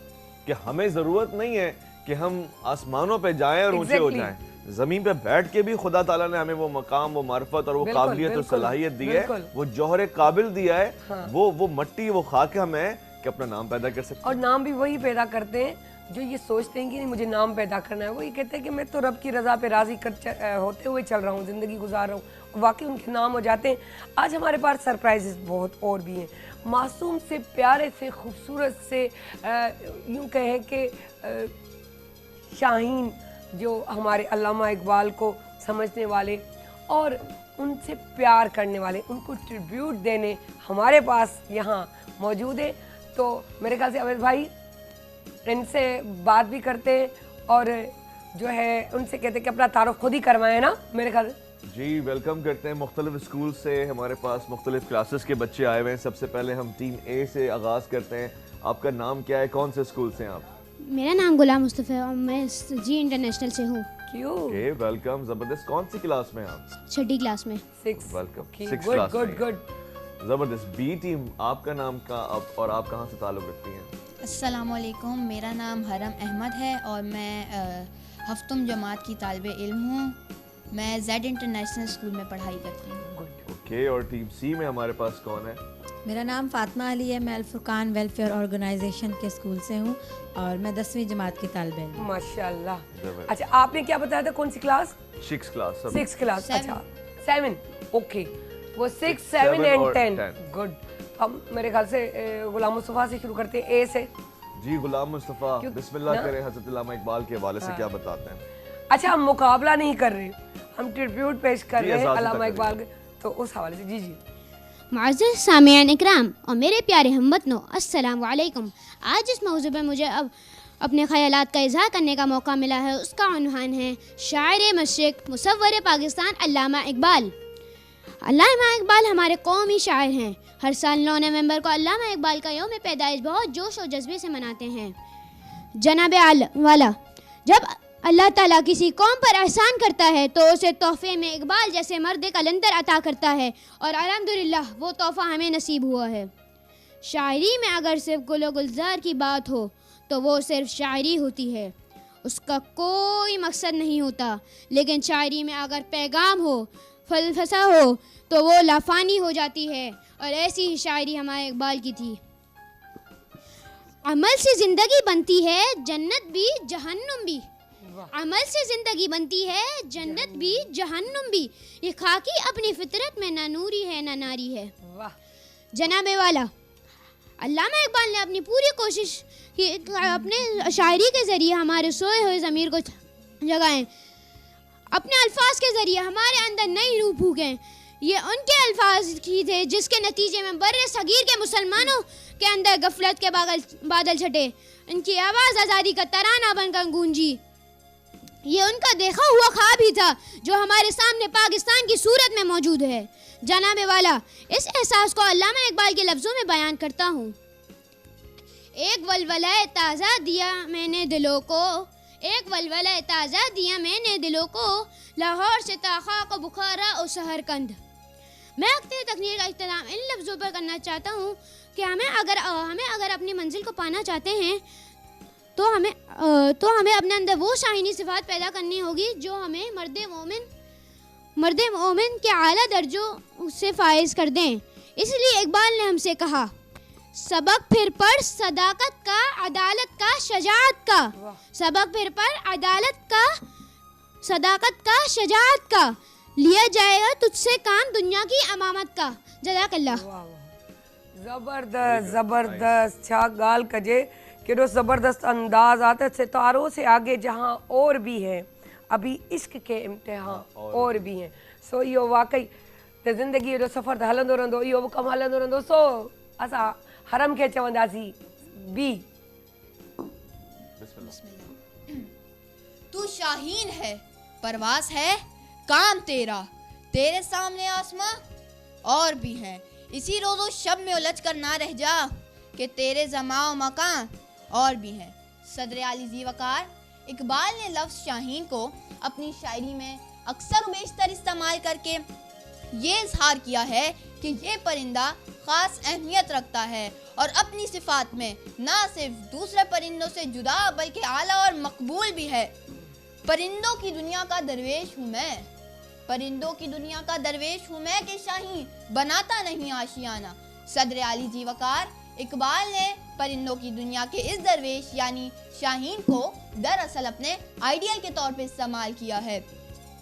कि हमें जरूरत नहीं है कि हम आसमानों पे जाएं और ऊंचे हो जाएं, जमीन पे बैठ के भी खुदा ताला ने हमें वो मकाम, वो मार्फत और वो काबिलियत और सलाहियत दी है, वो जौहर काबिल दिया है। हाँ। वो मट्टी, वो खाक हमें है कि अपना नाम पैदा कर सकते हैं। और नाम भी वही पैदा करते हैं जो ये सोचते हैं कि नहीं मुझे नाम पैदा करना है। वो ये कहते हैं कि मैं तो रब की रजा पे राजी होते हुए चल रहा हूँ, ज़िंदगी गुजार रहा हूँ। वाकई उनके नाम हो जाते हैं। आज हमारे पास सरप्राइजेस बहुत और भी हैं, मासूम से, प्यारे से, खूबसूरत से, यूँ कहें कि शाहीन, जो हमारे अल्लामा इकबाल को समझने वाले और उनसे प्यार करने वाले, उनको ट्रिब्यूट देने हमारे पास यहाँ मौजूद है। तो मेरे ख्याल से अवैध भाई इनसे बात भी करते हैं और जो है उनसे कहते हैं कि अपना तारुफ खुद ही करवाएं ना, मेरे ख्याल से। जी, वेलकम करते हैं। मुख्तलिफ स्कूल से हमारे पास मुख्तलिफ क्लासेस के बच्चे आए हुए हैं। सबसे पहले हम टीम ए से आगाज़ करते हैं। आपका नाम क्या है, कौन से स्कूल से हैं आप? मेरा नाम गुलाम मुस्तफ़ा है और मैं जी इंटरनेशनल से हूँ। क्यों? ओके, वेलकम, ज़बरदस्त। कौन सी क्लास में हैं आप? 6ठी क्लास में। 6। वेलकम, 6 गुड क्लास गुड में। गुड, ज़बरदस्त। बी टीम, आपका नाम का और आप कहाँ से ताल्लुक़ रखती हैं? अस्सलामुअलैकुम, मेरा नाम हरम अहमद है और मैं हफ्तुम जमात की तालिबे इल्म हूँ। मैं जेड इंटरनेशनल स्कूल में पढ़ाई करती हूँ। ओके, और टीम सी में हमारे पास कौन है? मेरा नाम फातिमा अली है, मैं अल-फुरकान वेलफेयर ऑर्गेनाइजेशन के स्कूल से हूँ और मैं 10वीं जमात की तालिबे इल्म हूँ। माशाल्लाह। अच्छा, आपने क्या बताया था, कौन सी क्लास? 6 क्लास। 6 क्लास। अच्छा, 7। ओके, वो 6, 7 एंड 10। गुड। अब मेरे ख्याल से गुलाम मुस्तफ़ा से शुरू करते हैं, ए से। जी, गुलाम मुस्तफ़ा, बिस्मिल्लाह करें। हज़रत अल्लामा इकबाल के हवाले से क्या बताते हैं? अच्छा, हम मुकाबला नहीं कर रहे, हम ट्रिब्यूट पेश कर रहे हैं अल्लामा इकबाल के, तो उस हवाले से। जी जी। मुअज़्ज़ज़ सामियान इकराम और मेरे प्यारे हमवतनों, अस्सलामु अलैकुम। आज इस मौज़ू पे मुझे अब अपने ख़यालात का इज़हार करने का मौका मिला है। उसका उन्वान है शायर मशरिक़ मुसव्वर पाकिस्तान अल्लामा इकबाल। अल्लामा इकबाल हमारे कौमी शायर हैं। हर साल 9 नवंबर को अल्लामा इकबाल का यौम पैदाइश बहुत जोश और जज्बे से मनाते हैं। जनाब वाला, जब अल्लाह ताला किसी कौम पर एहसान करता है तो उसे तोहफे में इकबाल जैसे मर्द कलंदर अता करता है और अल्हम्दुलिल्लाह वो तोहफ़ा हमें नसीब हुआ है। शायरी में अगर सिर्फ गुल गुलजार की बात हो तो वो सिर्फ शायरी होती है, उसका कोई मकसद नहीं होता। लेकिन शायरी में अगर पैगाम हो, फलसफा हो तो वो लाफानी हो जाती है और ऐसी ही शायरी हमारे इकबाल की थी। अमल से ज़िंदगी बनती है, जन्नत भी जहन्नुम भी। अमल से ज़िंदगी बनती है, जन्नत भी जहन्नुम भी। ये खाकी अपनी फितरत में ना नूरी है ना नारी है। जनाबे वाला, अल्लामा इकबाल ने अपनी पूरी कोशिश की अपने शायरी के ज़रिए हमारे सोए हुए ज़मीर को जगाएं, अपने अल्फाज के ज़रिए हमारे अंदर नई रूह फूकें। ये उनके अल्फाज ही थे जिसके नतीजे में बर्रे सगीर के मुसलमानों के अंदर गफलत के बादल छटे। इनकी आवाज़ आज़ादी का तराना बनकर गूंजी। ये उनका देखा हुआ ख्वाब ही था जो हमारे सामने पाकिस्तान की सूरत में मौजूद है। जनाबे वाला, इस एहसास को अल्लामा इकबाल के लफ्ज़ों में बयान करता हूँ। एक वलवला ताज़ा दिया मैंने दिलों को, एक वलवला ताज़ा दिया मैंने दिलों को, लाहौर से ताखाक बुखारा और सहरकंद। मैं अपनी तकरीर का इख्तिताम इन लफ्ज़ों पर करना चाहता हूँ कि हमें अगर अपनी मंजिल को पाना चाहते हैं तो हमें अपने अंदर वो शाहीनी सिफात पैदा करनी होगी जो हमें मर्द मोमिन के आला दर्जों से फाइज कर दें। इसलिए इकबाल ने हमसे कहा, सबक फिर पढ़ सदाकत का, अदालत का, शजाअत का। सबक फिर पढ़ अदालत का, सदाकत का, शजाअत का। लिया जाएगा तुझसे काम दुनिया की अमामत का। जज़ाकल्लाह। ज़बरदस्त ज़बरदस्त छा ॻाल्हि कजे, केॾो ज़बरदस्त अंदाज़ आहे त सितारों से आगे जहाँ और भी है, अभी इश्क के इम्तिहान और भी हैं। सो इहो वाकई त ज़िंदगी जो सफ़र त हलंदो रहंदो, इहो बि कमु हलंदो रहंदो। सो असां हरम खे चवंदासीं बी। तू शाहीन है, परवास है काम तेरा, तेरे सामने आसमां और भी हैं। इसी रोज़ो शब में उलझ कर ना रह जा कि तेरे ज़माओ मकान और भी हैं। सदर आली ज़ीवकार इकबाल ने लफ्ज़ शाहीन को अपनी शायरी में अक्सर बेशतर इस्तेमाल करके ये इजहार किया है कि ये परिंदा ख़ास अहमियत रखता है और अपनी सिफात में ना सिर्फ दूसरे परिंदों से जुदा बल्कि आला और मकबूल भी है। परिंदों की दुनिया का दरवेश हूँ मैं, परिंदों की दुनिया का दरवेश हूँ मैं कि शाहीन बनाता नहीं आशियाना। सदर आली ज़ीवकार इकबाल ने परिंदों की दुनिया के इस दरवेश यानी शाहीन को दरअसल अपने आइडियल के तौर पे इस्तेमाल किया है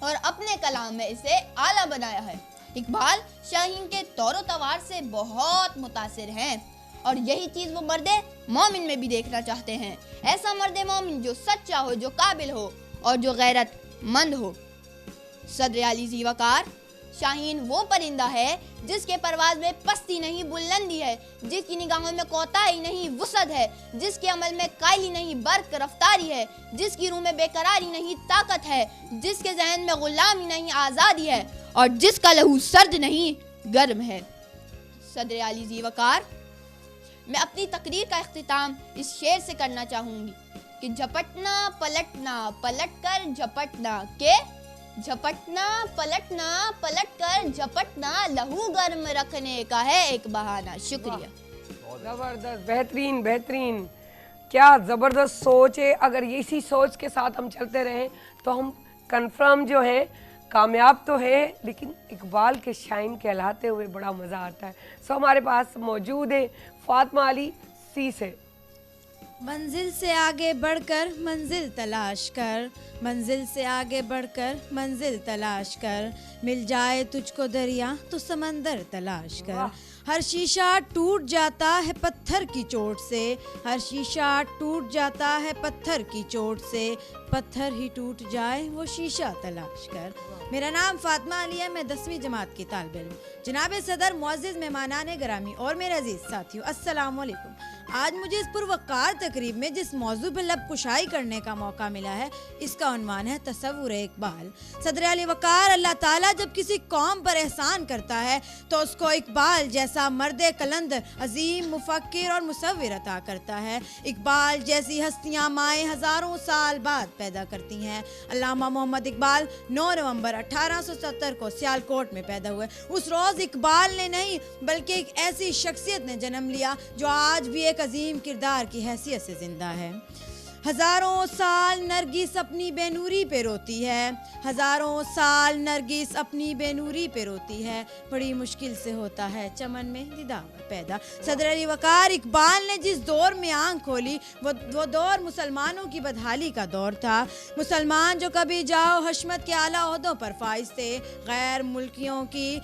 और अपने कलाम में इसे आला बनाया है। इकबाल शाहीन के तौर तवार से बहुत मुतासिर हैं और यही चीज़ वो मर्दे मोमिन में भी देखना चाहते हैं। ऐसा मर्दे मोमिन जो सच्चा हो, जो काबिल हो और जो गैरतमंद हो। सदर आली ज़ीवकार शाहीन वो परिंदा है जिसके परवाज़ में पस्ती नहीं बुलंदी है, जिसकी निगाहों में कोताही नहीं वसअत है, जिसके अमल में कायली नहीं बर्क रफ्तारी है, जिसकी रूह में बेकरारी नहीं ताकत है, जिसके जहन में गुलामी नहीं आज़ादी है और जिसका लहू सर्द नहीं गर्म है। सदर आली ज़ीवकार, मैं अपनी तकरीर का इख्तिताम इस शेर से करना चाहूँगी कि झपटना पलटना पलटकर झपटना के झपटना पलटना पलटकर झपटना लहू गर्म रखने का है एक बहाना। शुक्रिया। ज़बरदस्त, बेहतरीन बेहतरीन, क्या ज़बरदस्त सोच है। अगर इसी सोच के साथ हम चलते रहें तो हम कंफर्म जो है कामयाब तो है, लेकिन इकबाल के शाइन कहलाते हुए बड़ा मज़ा आता है। सो हमारे पास मौजूद है फातिमा अली सी से। मंजिल से आगे बढ़कर मंजिल तलाश कर, मंजिल से आगे बढ़कर मंजिल तलाश कर, मिल जाए तुझको दरिया तो समंदर तलाश कर। हर शीशा टूट जाता है पत्थर की चोट से, हर शीशा टूट जाता है पत्थर की चोट से, पत्थर ही टूट जाए वो शीशा तलाश कर। मेरा नाम फातिमा अली है, मैं 10वीं जमात की तालिब इल्म। जनाब सदर, मुअज़्ज़िज़ मेहमानान गिरामी और मेरे अजीज़ साथियों, अस्सलाम वालेकुम। आज मुझे इस पुरवकार तकरीब में जिस मौजू पर लब कुशाई करने का मौका मिला है, इसका उन्वान है तसव्वुर इकबाल। सदर अली वकार, अल्लाह ताला जब किसी कौम पर एहसान करता है तो उसको इकबाल जैसा मर्द कलंद अजीम मुफक्किर और मुसव्विर अता करता है। इकबाल जैसी हस्तियाँ माएँ हज़ारों साल बाद पैदा करती हैं। अल्लामा मोहम्मद इकबाल 9 नवंबर 1870 को सियालकोट में पैदा हुए। उस रोज़ इकबाल ने नहीं बल्कि एक ऐसी शख्सियत ने जन्म लिया जो आज भी एक अजीम किरदार की हैसियत से जिंदा है। हज़ारों साल नरगिस अपनी बेनूरी पे रोती है, हज़ारों साल नरगिस अपनी बेनूरी पे रोती है, बड़ी मुश्किल से होता है चमन में दीदार पैदा। सदर अली वकार, इकबाल ने जिस दौर में आंख खोली वो दौर मुसलमानों की बदहाली का दौर था। मुसलमान जो कभी जाओ हशमत के आला ओहदों पर फाइज थे, गैर मुल्कियों की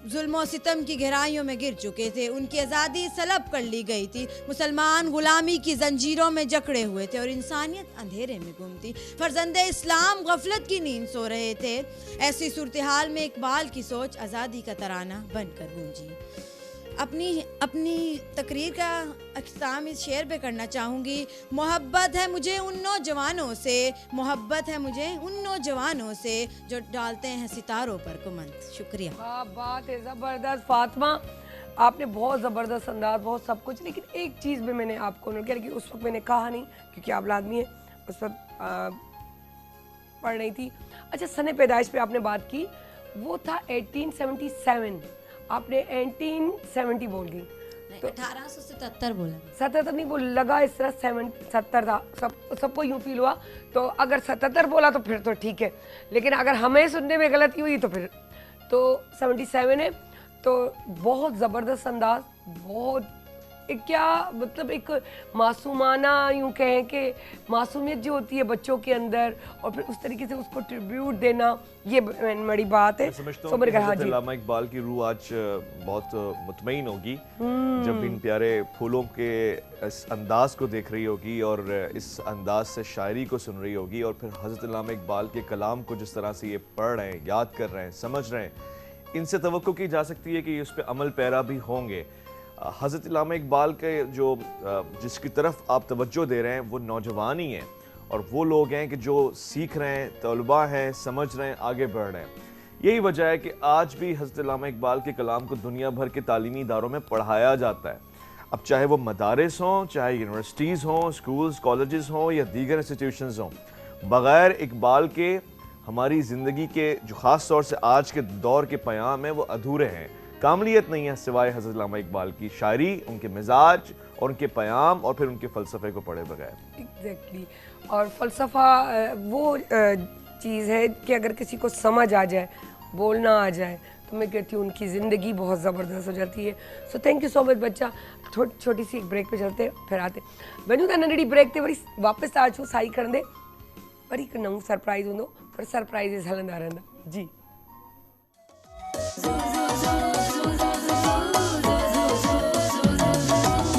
जुल्म सितम की गहराइयों में गिर चुके थे, उनकी आज़ादी सलब कर ली गई थी। मुसलमान गुलामी की जंजीरों में जकड़े हुए थे और इंसानियत अंधेरे में गुम थी। फर्जंदे इस्लाम गफलत की नींद सो रहे थे। ऐसी सूरत हाल में इकबाल की सोच आज़ादी का तराना बनकर गूंजी। अपनी तकरीर का अख्ताम इस शेर पे करना चाहूँगी। मोहब्बत है मुझे उन नौजवानों से, मोहब्बत है मुझे उन नौजवानों से जो डालते हैं सितारों पर कुमंद। शुक्रिया। क्या बात है, ज़बरदस्त फातिमा, आपने बहुत ज़बरदस्त अंदाज, बहुत सब कुछ। लेकिन एक चीज़ भी मैंने आपको नोट किया कि उस वक्त मैंने कहा नहीं क्योंकि आप लादमी है, उस वक्त पढ़ रही थी। अच्छा, सने पैदाइश पे आपने बात की, वो था 1877, आपने 1870 बोल गई। तो 1877 बोला। 77 नहीं बोल लगा, इस तरह 70 था, सबको यूँ फील हुआ। तो अगर 77 बोला तो फिर तो ठीक है, लेकिन अगर हमें सुनने में गलती हुई तो फिर तो 77 है। तो बहुत ज़बरदस्त अंदाज, बहुत एक क्या मतलब एक मासूमाना, यूँ कहें कि मासूमियत जो होती है बच्चों के अंदर, और फिर उस तरीके से उसको ट्रिब्यूट देना, ये बड़ी बात है। समझता हूँ कि हज़रत अल्लामा इकबाल की रूह आज बहुत मुतमईन होगी जब इन प्यारे फूलों के इस अंदाज को देख रही होगी और इस अंदाज से शायरी को सुन रही होगी, और फिर हज़रत अल्लामा इकबाल के कलाम को जिस तरह से ये पढ़ रहे हैं, याद कर रहे हैं, समझ रहे हैं, इनसे तवक्को की जा सकती है कि उस पर अमल पैरा भी होंगे। हज़रत अल्लामा इकबाल के जो जिसकी तरफ आप तवज्जो दे रहे हैं वो नौजवान ही हैं, और वो लोग हैं कि जो सीख रहे हैं, तलबा हैं, समझ रहे हैं, आगे बढ़ रहे हैं। यही वजह है कि आज भी हज़रत अल्लामा इकबाल के कलाम को दुनिया भर के तालीमी इदारों में पढ़ाया जाता है। अब चाहे वो मदारिस हों, चाहे यूनिवर्सिटीज़ हों, स्कूल्स, कॉलेजेस हों या दीगर इंस्टीट्यूशंस हों, बग़ैर इकबाल के हमारी ज़िंदगी के जो ख़ास तौर से आज के दौर के पैगाम हैं वो अधूरे हैं। कामलियत नहीं है सिवाय हज़रत अल्लामा इकबाल की शायरी, उनके मिजाज और उनके पैगाम और फिर उनके फ़लसफ़े को पढ़े बगैर। एग्जैक्टली। और फ़लसफ़ा वो चीज़ है कि अगर किसी को समझ आ जाए, बोलना आ जाए, तो मैं कहती हूँ उनकी ज़िंदगी बहुत ज़बरदस्त हो जाती है। So thank you so much बच्चा। छोटी सी एक ब्रेक पे चलते फिर आते बनू था नंढड़ी ब्रेक ते वरी वापस आ छो साई खणंदे वरी हिकु नओं सरप्राइज़ हूंदो, पर सरप्राइज़ हलंदा रहंदा जी।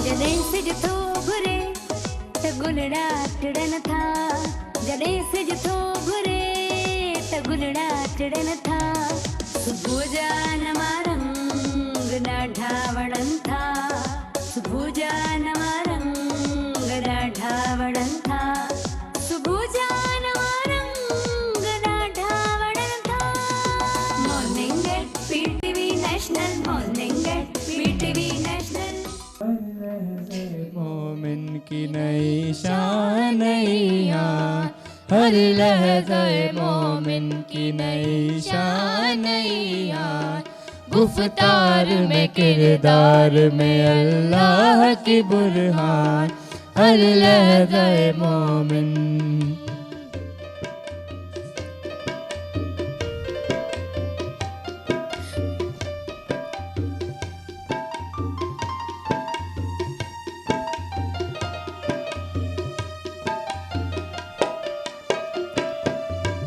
जॾहिं सिज थो घुरे त गुलड़ा टिड़न था, जॾहिं सिज थो घुरे त गुलड़ा टिड़न था, सुबुह जा नवा रंग ॾाढा वणनि था, सुबुह जा नवा रंग ॾाढा वणनि था, सुबुह जा नवा रंग ॾाढा वणनि था। Morning at PTV national, morning at PTV national. मोमिन की नई शान नैया, हर लहज़े मोमिन की नई शान नैया, गुफ्तार में किरदार में अल्लाह की बुरहान, हर लहज़े मोमिन।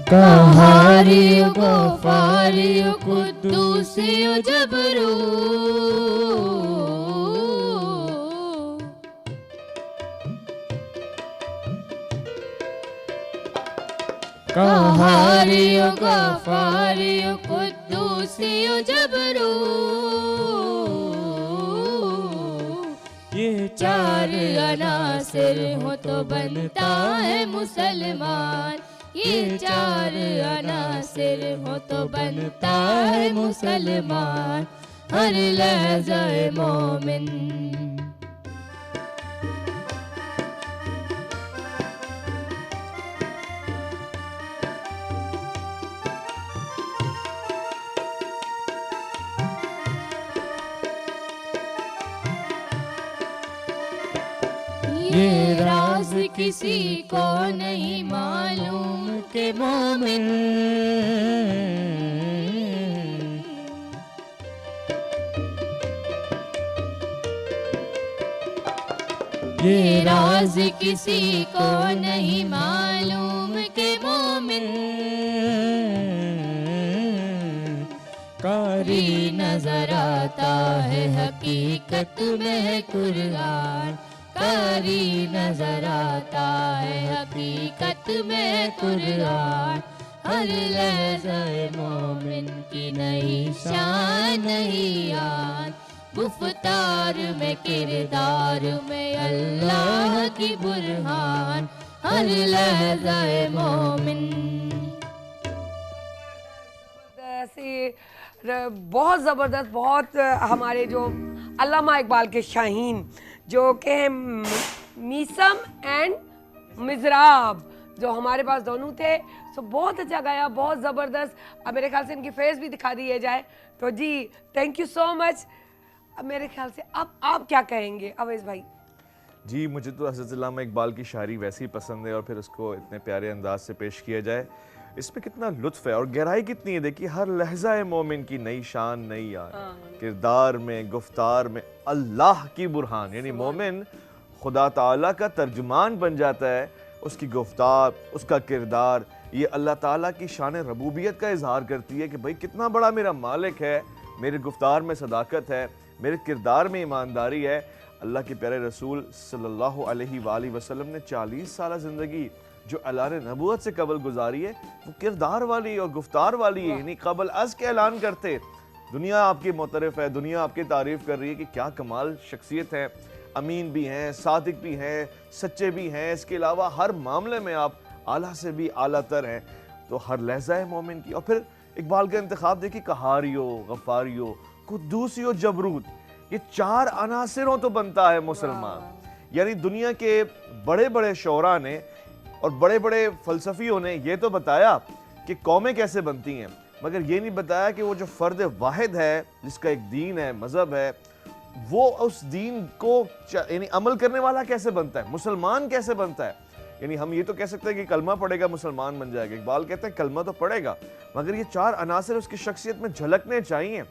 कहारियो गफारियो कुद्दूसियो जबरू, कहारियो गफारियो कुद्दूसियो जबरू, ये चार अनासिर हो तो बनता है मुसलमान, ये चार अनासिर हो तो बनता है मुसलमान, हर लहज़े मोमिन। ये राज किसी को नहीं मालूम के मोमिन, ये राज किसी को नहीं मालूम के मोमिन, कारी नजर आता है हकीकत में है कुरान, कारी नजर आता है हकीकत में कुरान, हर लहज़े मोमिन की नई शान नई याद, गुफ्तार में किरदार में अल्लाह की बुरहान, हर लहज़े मोमिन। बहुत ज़बरदस्त, बहुत हमारे जो अल्लामा इकबाल के शाहीन जो के हैं मीसम एंड मिज़राब, जो हमारे पास दोनों थे। सो बहुत अच्छा गाया, बहुत ज़बरदस्त। अब मेरे ख्याल से इनकी फेस भी दिखा दिए जाए तो जी थैंक यू सो मच। अब मेरे ख्याल से अब आप क्या कहेंगे अवैस भाई? जी, मुझे तो हज़रत अल्लामा इकबाल की शायरी वैसे ही पसंद है और फिर उसको इतने प्यारे अंदाज से पेश किया जाए, इसमें कितना लुत्फ़ है और गहराई कितनी है। देखिए, हर लहजा है मोमिन की नई शान नई यार, किरदार में गुफ्तार में अल्लाह की बुरहान। यानी मोमिन खुदा ताला का तर्जुमान बन जाता है, उसकी गुफ्तार, उसका किरदार, ये अल्लाह ताला की शान रबूबियत का इजहार करती है कि भाई कितना बड़ा मेरा मालिक है, मेरे गुफ्तार में सदाकत है, मेरे किरदार में ईमानदारी है। अल्लाह के प्यारे रसूल सल्लल्लाहु अलैहि वसल्लम ने 40 साल ज़िंदगी जो अलान नबूवत से कबल गुजारी है, वो किरदार वाली और गुफ्तार वाली है। यानी कबल अज़ के ऐलान करते, दुनिया आपकी मुतरफ़ है, दुनिया आपकी तारीफ़ कर रही है कि क्या कमाल शख्सियत है, अमीन भी हैं, सादिक भी हैं, सच्चे भी हैं। इसके अलावा हर मामले में आप आला से भी आला तर हैं। तो हर लहजा है मोमिन की। और फिर इकबाल का इंतखाब देखिए, कहारियो, गफ़ारियो, कुद्दूसियो, जबरूत, ये 4 अनासिरों तो बनता है मुसलमान। यानी दुनिया के बड़े बड़े शोरा ने और बड़े बड़े फ़लसफ़ियों ने ये तो बताया कि कौमें कैसे बनती हैं, मगर ये नहीं बताया कि वो जो फ़र्द वाहिद है, जिसका एक दीन है, मज़हब है, वो उस दीन को यानी अमल करने वाला कैसे बनता है, मुसलमान कैसे बनता है। यानी हम ये तो कह सकते हैं कि कलमा पढ़ेगा मुसलमान बन जाएगा। इकबाल कहते हैं कलमा तो पढ़ेगा, मगर ये 4 अनासिर उसकी शख्सियत में झलकने चाहिए।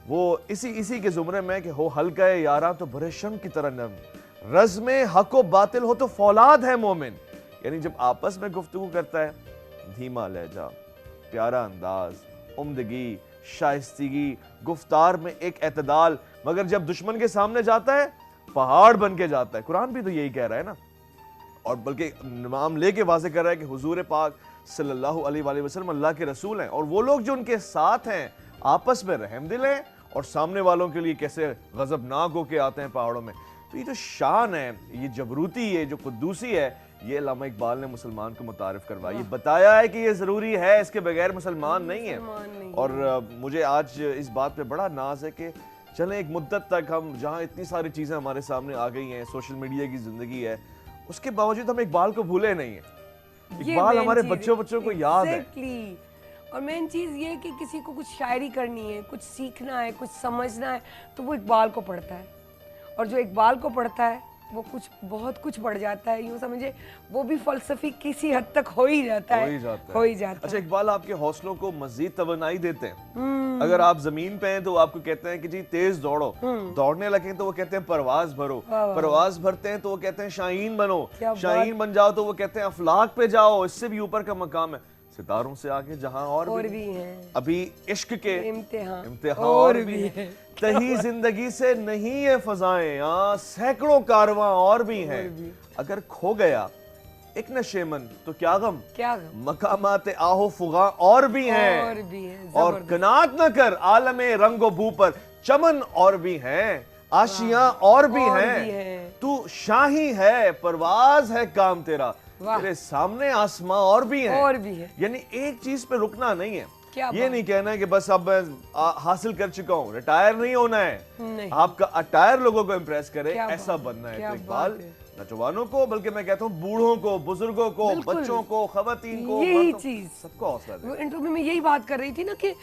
वो इसी के ज़ुमरे में कि हो हल्का है यारा तो बरेशम की तरह नरम, रज़्म हक़ व बातिल हो तो फौलाद है मोमिन। यानी जब आपस में गुफ्तगू करता है, धीमा लहजा, प्यारा अंदाज, उम्दगी, शाइस्तगी, गुफ्तार में एक एतदाल, मगर जब दुश्मन के सामने जाता है पहाड़ बन के जाता है। कुरान भी तो यही कह रहा है ना, और बल्कि नाम लेके वाज़े कर रहा है कि हुजूर पाक सल्लल्लाहु अलैहि वसल्लम अल्लाह के रसूल हैं, और वो लोग जो उनके साथ हैं आपस में रहमदिल हैं और सामने वालों के लिए कैसे गज़बनाक होके आते हैं पहाड़ों में। तो ये जो शान है, ये जबरूती, ये जो कुद्दूसी है, ये अल्लामा इकबाल ने मुसलमान को मुतारिफ करवाया, ये बताया है कि ये ज़रूरी है, इसके बगैर मुसलमान नहीं है। और मुझे आज इस बात पे बड़ा नाज है कि चलें एक मुद्दत तक हम जहाँ इतनी सारी चीज़ें हमारे सामने आ गई हैं, सोशल मीडिया की ज़िंदगी है, उसके बावजूद हम इकबाल को भूले नहीं हैं। इकबाल हमारे बच्चों को याद है। और मेन चीज़ ये कि किसी को कुछ शायरी करनी है, कुछ सीखना है, कुछ समझना है, तो वो इकबाल को पढ़ता है, और जो इकबाल को पढ़ता है वो कुछ बहुत कुछ बढ़ जाता है। यूँ समझे वो भी फ़लसफ़ी किसी हद तक हो ही जाता है। अच्छा, इकबाल आपके हौसलों को मज़ीद तवनाई देते हैं। अगर आप ज़मीन पे हैं तो आपको कहते हैं कि जी तेज दौड़ो, दौड़ने लगे तो वो कहते हैं परवाज़ भरो, परवाज़ भरते हैं तो वो कहते हैं शाहीन बनो, शाहीन बन जाओ तो वो कहते हैं अफलाक पे जाओ, इससे भी ऊपर का मकाम है, सितारों से आगे जहां और भी हैं। अभी इश्क के इम्तिहान और भी है, तही जिंदगी से नहीं ये फजाएं, यहाँ सैकड़ों कारवां और भी हैं। अगर खो गया एक नशेमन तो क्या गम, मकामात आहो फुगा और भी हैं, और कनात न कर आलमे रंगो बू पर चमन और भी हैं, आशियां और भी हैं, तू शाही है परवाज है काम तेरा, तेरे सामने आसमां और भी है। यानी एक चीज पे रुकना नहीं है, ये नहीं कहना है कि बस अब हासिल कर चुका हूँ, रिटायर नहीं होना है, आपका अटायर लोगों को इम्प्रेस करे, ऐसा बनना है। तो इकबाल नौजवानों को, बल्कि मैं कहता हूँ बूढ़ों को, बुजुर्गों को, बच्चों को, खवातीन को, यही चीज सबको हौसला दे। इंटरव्यू में यही बात कर रही थी ना कि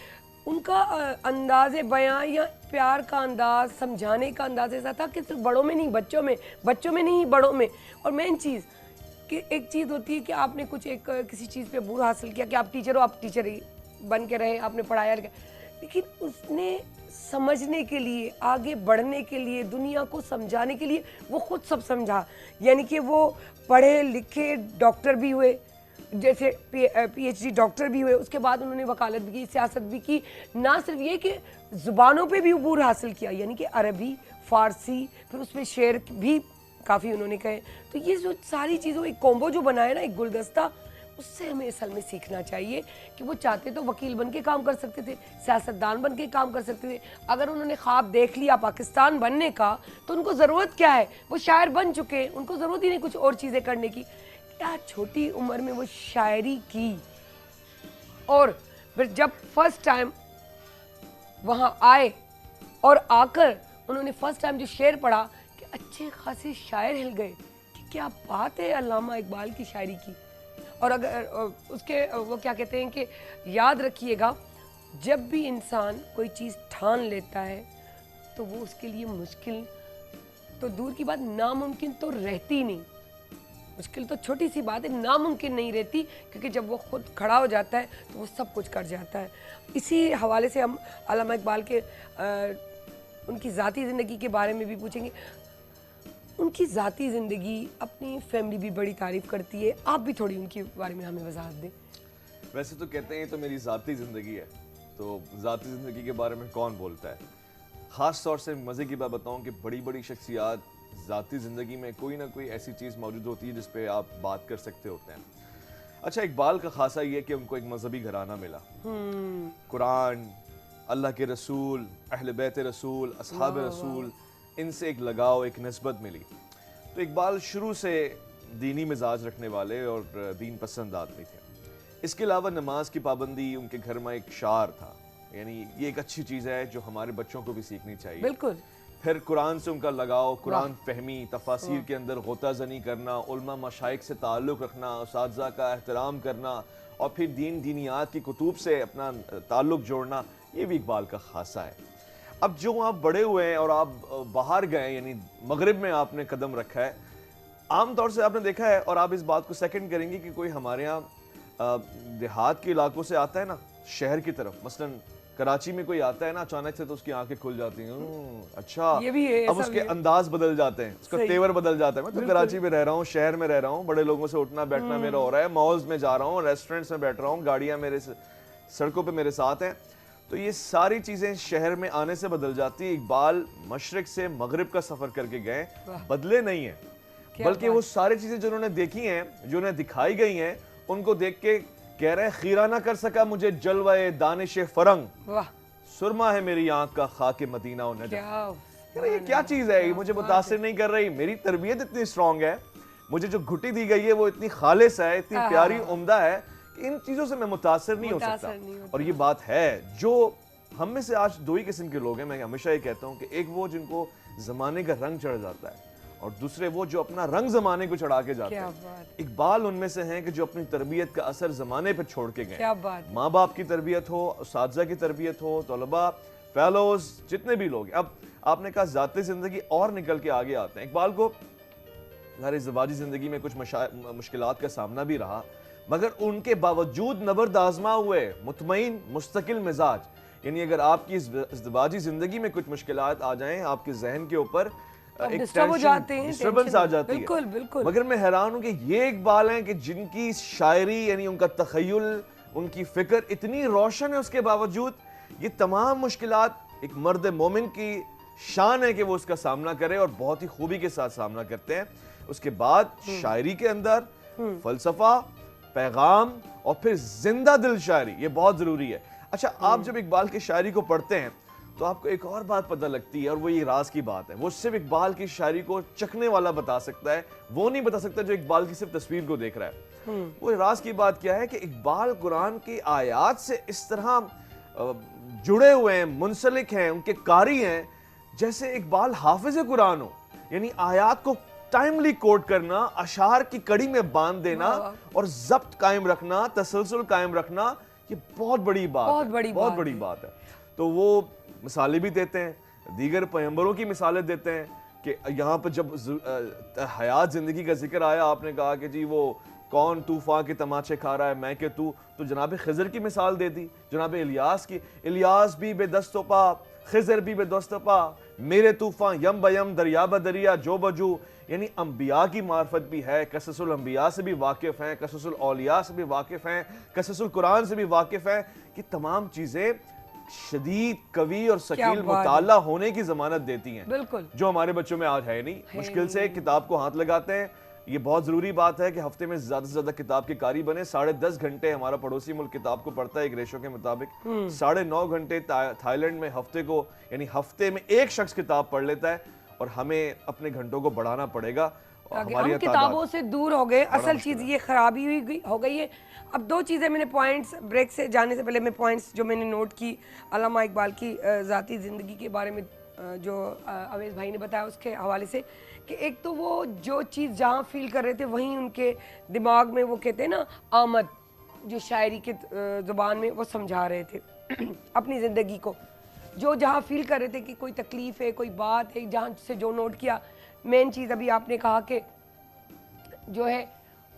उनका अंदाज़े बयां या प्यार का अंदाज, समझाने का अंदाज ऐसा था कि सिर्फ बड़ों में नहीं, बच्चों में नहीं, बड़ों में। और मेन चीज़ कि एक चीज़ होती है कि आपने कुछ एक किसी चीज़ पे बुरा हासिल किया कि आप टीचर हो, आप टीचर ही बन के रहे, आपने पढ़ाया, लेकिन उसने समझने के लिए, आगे बढ़ने के लिए, दुनिया को समझाने के लिए वो खुद सब समझा। यानी कि वो पढ़े लिखे डॉक्टर भी हुए, जैसे PhD डॉक्टर भी हुए, उसके बाद उन्होंने वकालत भी की, सियासत भी की, ना सिर्फ ये कि ज़ुबानों पे भी अबूर हासिल किया, यानी कि अरबी, फ़ारसी, फिर उसमें शेर भी काफ़ी उन्होंने कहे। तो ये जो सारी चीज़ों एक कॉम्बो जो बनाया ना, एक गुलदस्ता, उससे हमें असल में सीखना चाहिए कि वो चाहते तो वकील बन के काम कर सकते थे, सियासतदान बन के काम कर सकते थे। अगर उन्होंने ख्वाब देख लिया पाकिस्तान बनने का, तो उनको ज़रूरत क्या है, वो शायर बन चुके, उनको ज़रूरत ही नहीं कुछ और चीज़ें करने की। क्या छोटी उम्र में वो शायरी की, और फिर जब फर्स्ट टाइम वहाँ आए और आकर उन्होंने फर्स्ट टाइम जो शेर पढ़ा कि अच्छे खासे शायर हिल गए कि क्या बात है अल्लामा इकबाल की शायरी की। और अगर उसके वो क्या कहते हैं कि याद रखिएगा, जब भी इंसान कोई चीज़ ठान लेता है तो वो उसके लिए मुश्किल तो दूर की बात, नामुमकिन तो रहती नहीं। मुश्किल तो छोटी सी बात है, नामुमकिन नहीं रहती, क्योंकि जब वो खुद खड़ा हो जाता है तो वो सब कुछ कर जाता है। इसी हवाले से हम अल्लामा इकबाल के उनकी ज़ाती ज़िंदगी के बारे में भी पूछेंगे। उनकी ज़ाती ज़िंदगी, अपनी फैमिली भी बड़ी तारीफ़ करती है, आप भी थोड़ी उनके बारे में हमें वजाहत दें। वैसे तो कहते हैं ये तो मेरी ज़ाती ज़िंदगी है, तो ज़ाती ज़िंदगी के बारे में कौन बोलता है। ख़ास तौर से मज़े की बात बताऊं कि बड़ी बड़ी शख्सियात ज़ाती ज़िंदगी में कोई ना कोई ऐसी चीज़ मौजूद होती है जिस पे आप बात कर सकते होते हैं। अच्छा, इकबाल का खासा ये कि उनको एक मजहबी घराना मिला, कुरान, अल्लाह के रसूल, अहले बैत रसूल, असहाब रसूल, इनसे एक लगाव, एक नस्बत मिली। तो इकबाल शुरू से दीनी मिजाज रखने वाले और दीन पसंद आदमी थे। इसके अलावा नमाज की पाबंदी, उनके घर में एक शार था, यानी ये एक अच्छी चीज़ है जो हमारे बच्चों को भी सीखनी चाहिए। बिल्कुल। फिर कुरान से उनका लगाव, कुरान फहमी, तफासिर के अंदर गोता ज़नी करना, उलमा मशाइख से ताल्लुक़ रखना, उस्ताज़ा का एहतराम करना, और फिर दीनियात की कुतुब से अपना ताल्लुक़ जोड़ना, ये भी इकबाल का खासा है। अब जो आप बड़े हुए हैं और आप बाहर गए, यानी मगरिब में आपने कदम रखा है, आम तौर से आपने देखा है, और आप इस बात को सेकंड करेंगे कि कोई हमारे यहाँ देहात के इलाकों से आता है ना शहर की तरफ, मसलन कराची में कोई आता है ना अचानक से, तो उसकी आंखें खुल जाती हैं, अच्छा ये भी है, अब उसके अंदाज बदल जाते हैं, उसका तेवर बदल जाता है। मैं तो कराची में रह रहा हूँ, शहर में रह रहा हूँ, बड़े लोगों से उठना बैठना मेरा हो रहा है, मॉल्स में जा रहा हूँ, रेस्टोरेंट्स में बैठ रहा हूँ, गाड़ियाँ मेरे सड़कों पे मेरे साथ हैं, तो ये सारी चीज़ें शहर में आने से बदल जाती है। इकबाल मशरिक से मगरिब का सफ़र करके गए, बदले नहीं हैं, बल्कि वो सारी चीज़ें जो उन्होंने देखी हैं, जो उन्हें दिखाई गई हैं, उनको देख के कह रहे हैं, खीरा ना कर सका मुझे जलवाए दानिश फरंग, वाह, सुरमा है मेरी आंख का खाके मदीना और नजर। क्या ये क्या चीज़ है, ये मुझे मुतासिर नहीं कर रही, मेरी तरबियत इतनी स्ट्रॉन्ग है, मुझे जो घुटी दी गई है वो इतनी खालिस है, इतनी प्यारी उम्दा है कि इन चीज़ों से मैं मुतासिर नहीं हो सकता। और ये बात है, जो हम में से आज दो ही किस्म के लोग हैं, मैं हमेशा ये कहता हूँ कि एक वो जिनको ज़माने का रंग चढ़ जाता है, और दूसरे वो जो अपना रंग ज़माने को चढ़ा के जाते हैं। इकबाल उनमें से हैं कि जो अपनी तरबियत का असर ज़माने पर छोड़ के गए। माँ बाप की तरबियत हो, उस्ताज़ा की तरबियत हो, तलबा, फेलोज, जितने भी लोग। अब आपने कहा ज़ाती ज़िंदगी, और निकल के आगे आते हैं। इकबाल को हर ज़वाजी ज़िंदगी में कुछ मुश्किलात का सामना भी रहा, मगर उनके बावजूद नबर्द आज़मा हुए, मुतमईन मुस्तकिल मिजाज। यानी अगर आपकी ज़वाजी ज़िंदगी में कुछ मुश्किलात आ जाएं, आपके जहन के ऊपर डिस्टर्बेंस आ जाती है। बिल्कुल बिल्कुल। मगर मैं हैरान हूं कि ये इकबाल हैं कि जिनकी शायरी, यानी उनका तखय्युल, उनकी फिक्र इतनी रोशन है, उसके बावजूद ये तमाम मुश्किलात एक मर्द मोमिन की शान है कि वो उसका सामना करे, और बहुत ही खूबी के साथ सामना करते हैं। उसके बाद शायरी के अंदर फलसफा, पैगाम, और फिर जिंदा दिल शायरी, ये बहुत जरूरी है। अच्छा, आप जब इकबाल की शायरी को पढ़ते हैं तो आपको एक और बात पता लगती है, और वो ये राज की बात है, वो सिर्फ इकबाल की शायरी को चखने वाला बता सकता है, वो नहीं बता सकता जो इकबाल की सिर्फ तस्वीर को देख रहा है। वो राज की बात क्या है कि इकबाल कुरान की आयात से इस तरह जुड़े हुए हैं, मुंसलिक हैं, उनके कारी हैं, जैसे इकबाल हाफिज कुरान हो। यानी आयात को टाइमली कोट करना, अशार की कड़ी में बांध देना, और जब्त कायम रखना, तसलसल कायम रखना, ये बहुत बड़ी बात है, बहुत बड़ी बात है। तो वो मिसालें भी देते हैं, दीगर पैगंबरों की मिसालें देते हैं कि यहाँ पर जब हयात ज़िंदगी का जिक्र आया, आपने कहा कि जी वो कौन तूफ़ान के तमाचे खा रहा है, मैं के तू, तो जनाब खिज़र की मिसाल दे दी, जनाब इलियास की, इलियास भी बेदस्तो पा, खिज़र भी बेदस्तो पा, मेरे तूफ़ान यम बयम दरिया बदरिया जो बजू। यानी अम्बिया की मार्फत भी है, कससुल अम्बिया से भी वाकिफ़ हैं, कससुल औलिया से भी वाकिफ़ हैं, कससुल कुरान से भी वाकिफ़ हैं, कि तमाम चीज़ें शदीद कवी और सकील मुताला होने की जमानत देती हैं, बिल्कुल, जो हमारे बच्चों में आज है नहीं। मुश्किल से किताब को हाथ लगाते हैं। ये बहुत जरूरी बात है कि हफ्ते में ज्यादा से ज्यादा किताब के कारी बने। 10.5 घंटे हमारा पड़ोसी मुल्क किताब को पढ़ता है एक रेशो के मुताबिक, 9.5 घंटे थाईलैंड में हफ्ते को, यानी हफ्ते में एक शख्स किताब पढ़ लेता है, और हमें अपने घंटों को बढ़ाना पड़ेगा। हम किताबों से दूर हो गए, असल चीज़ ये खराबी हो गई है। अब दो चीज़ें मैंने पॉइंट्स, ब्रेक से जाने से पहले मैं पॉइंट्स जो मैंने नोट की अल्लामा इकबाल की ज़ाती ज़िंदगी के बारे में जो अवेश भाई ने बताया उसके हवाले से कि एक तो वो जो चीज़ जहाँ फील कर रहे थे वहीं उनके दिमाग में वो कहते हैं ना आमद, जो शायरी के ज़ुबान में वो समझा रहे थे अपनी ज़िंदगी को, जो जहाँ फील कर रहे थे कि कोई तकलीफ़ है, कोई बात है, जहाँ से जो नोट किया। मेन चीज़ अभी आपने कहा कि जो है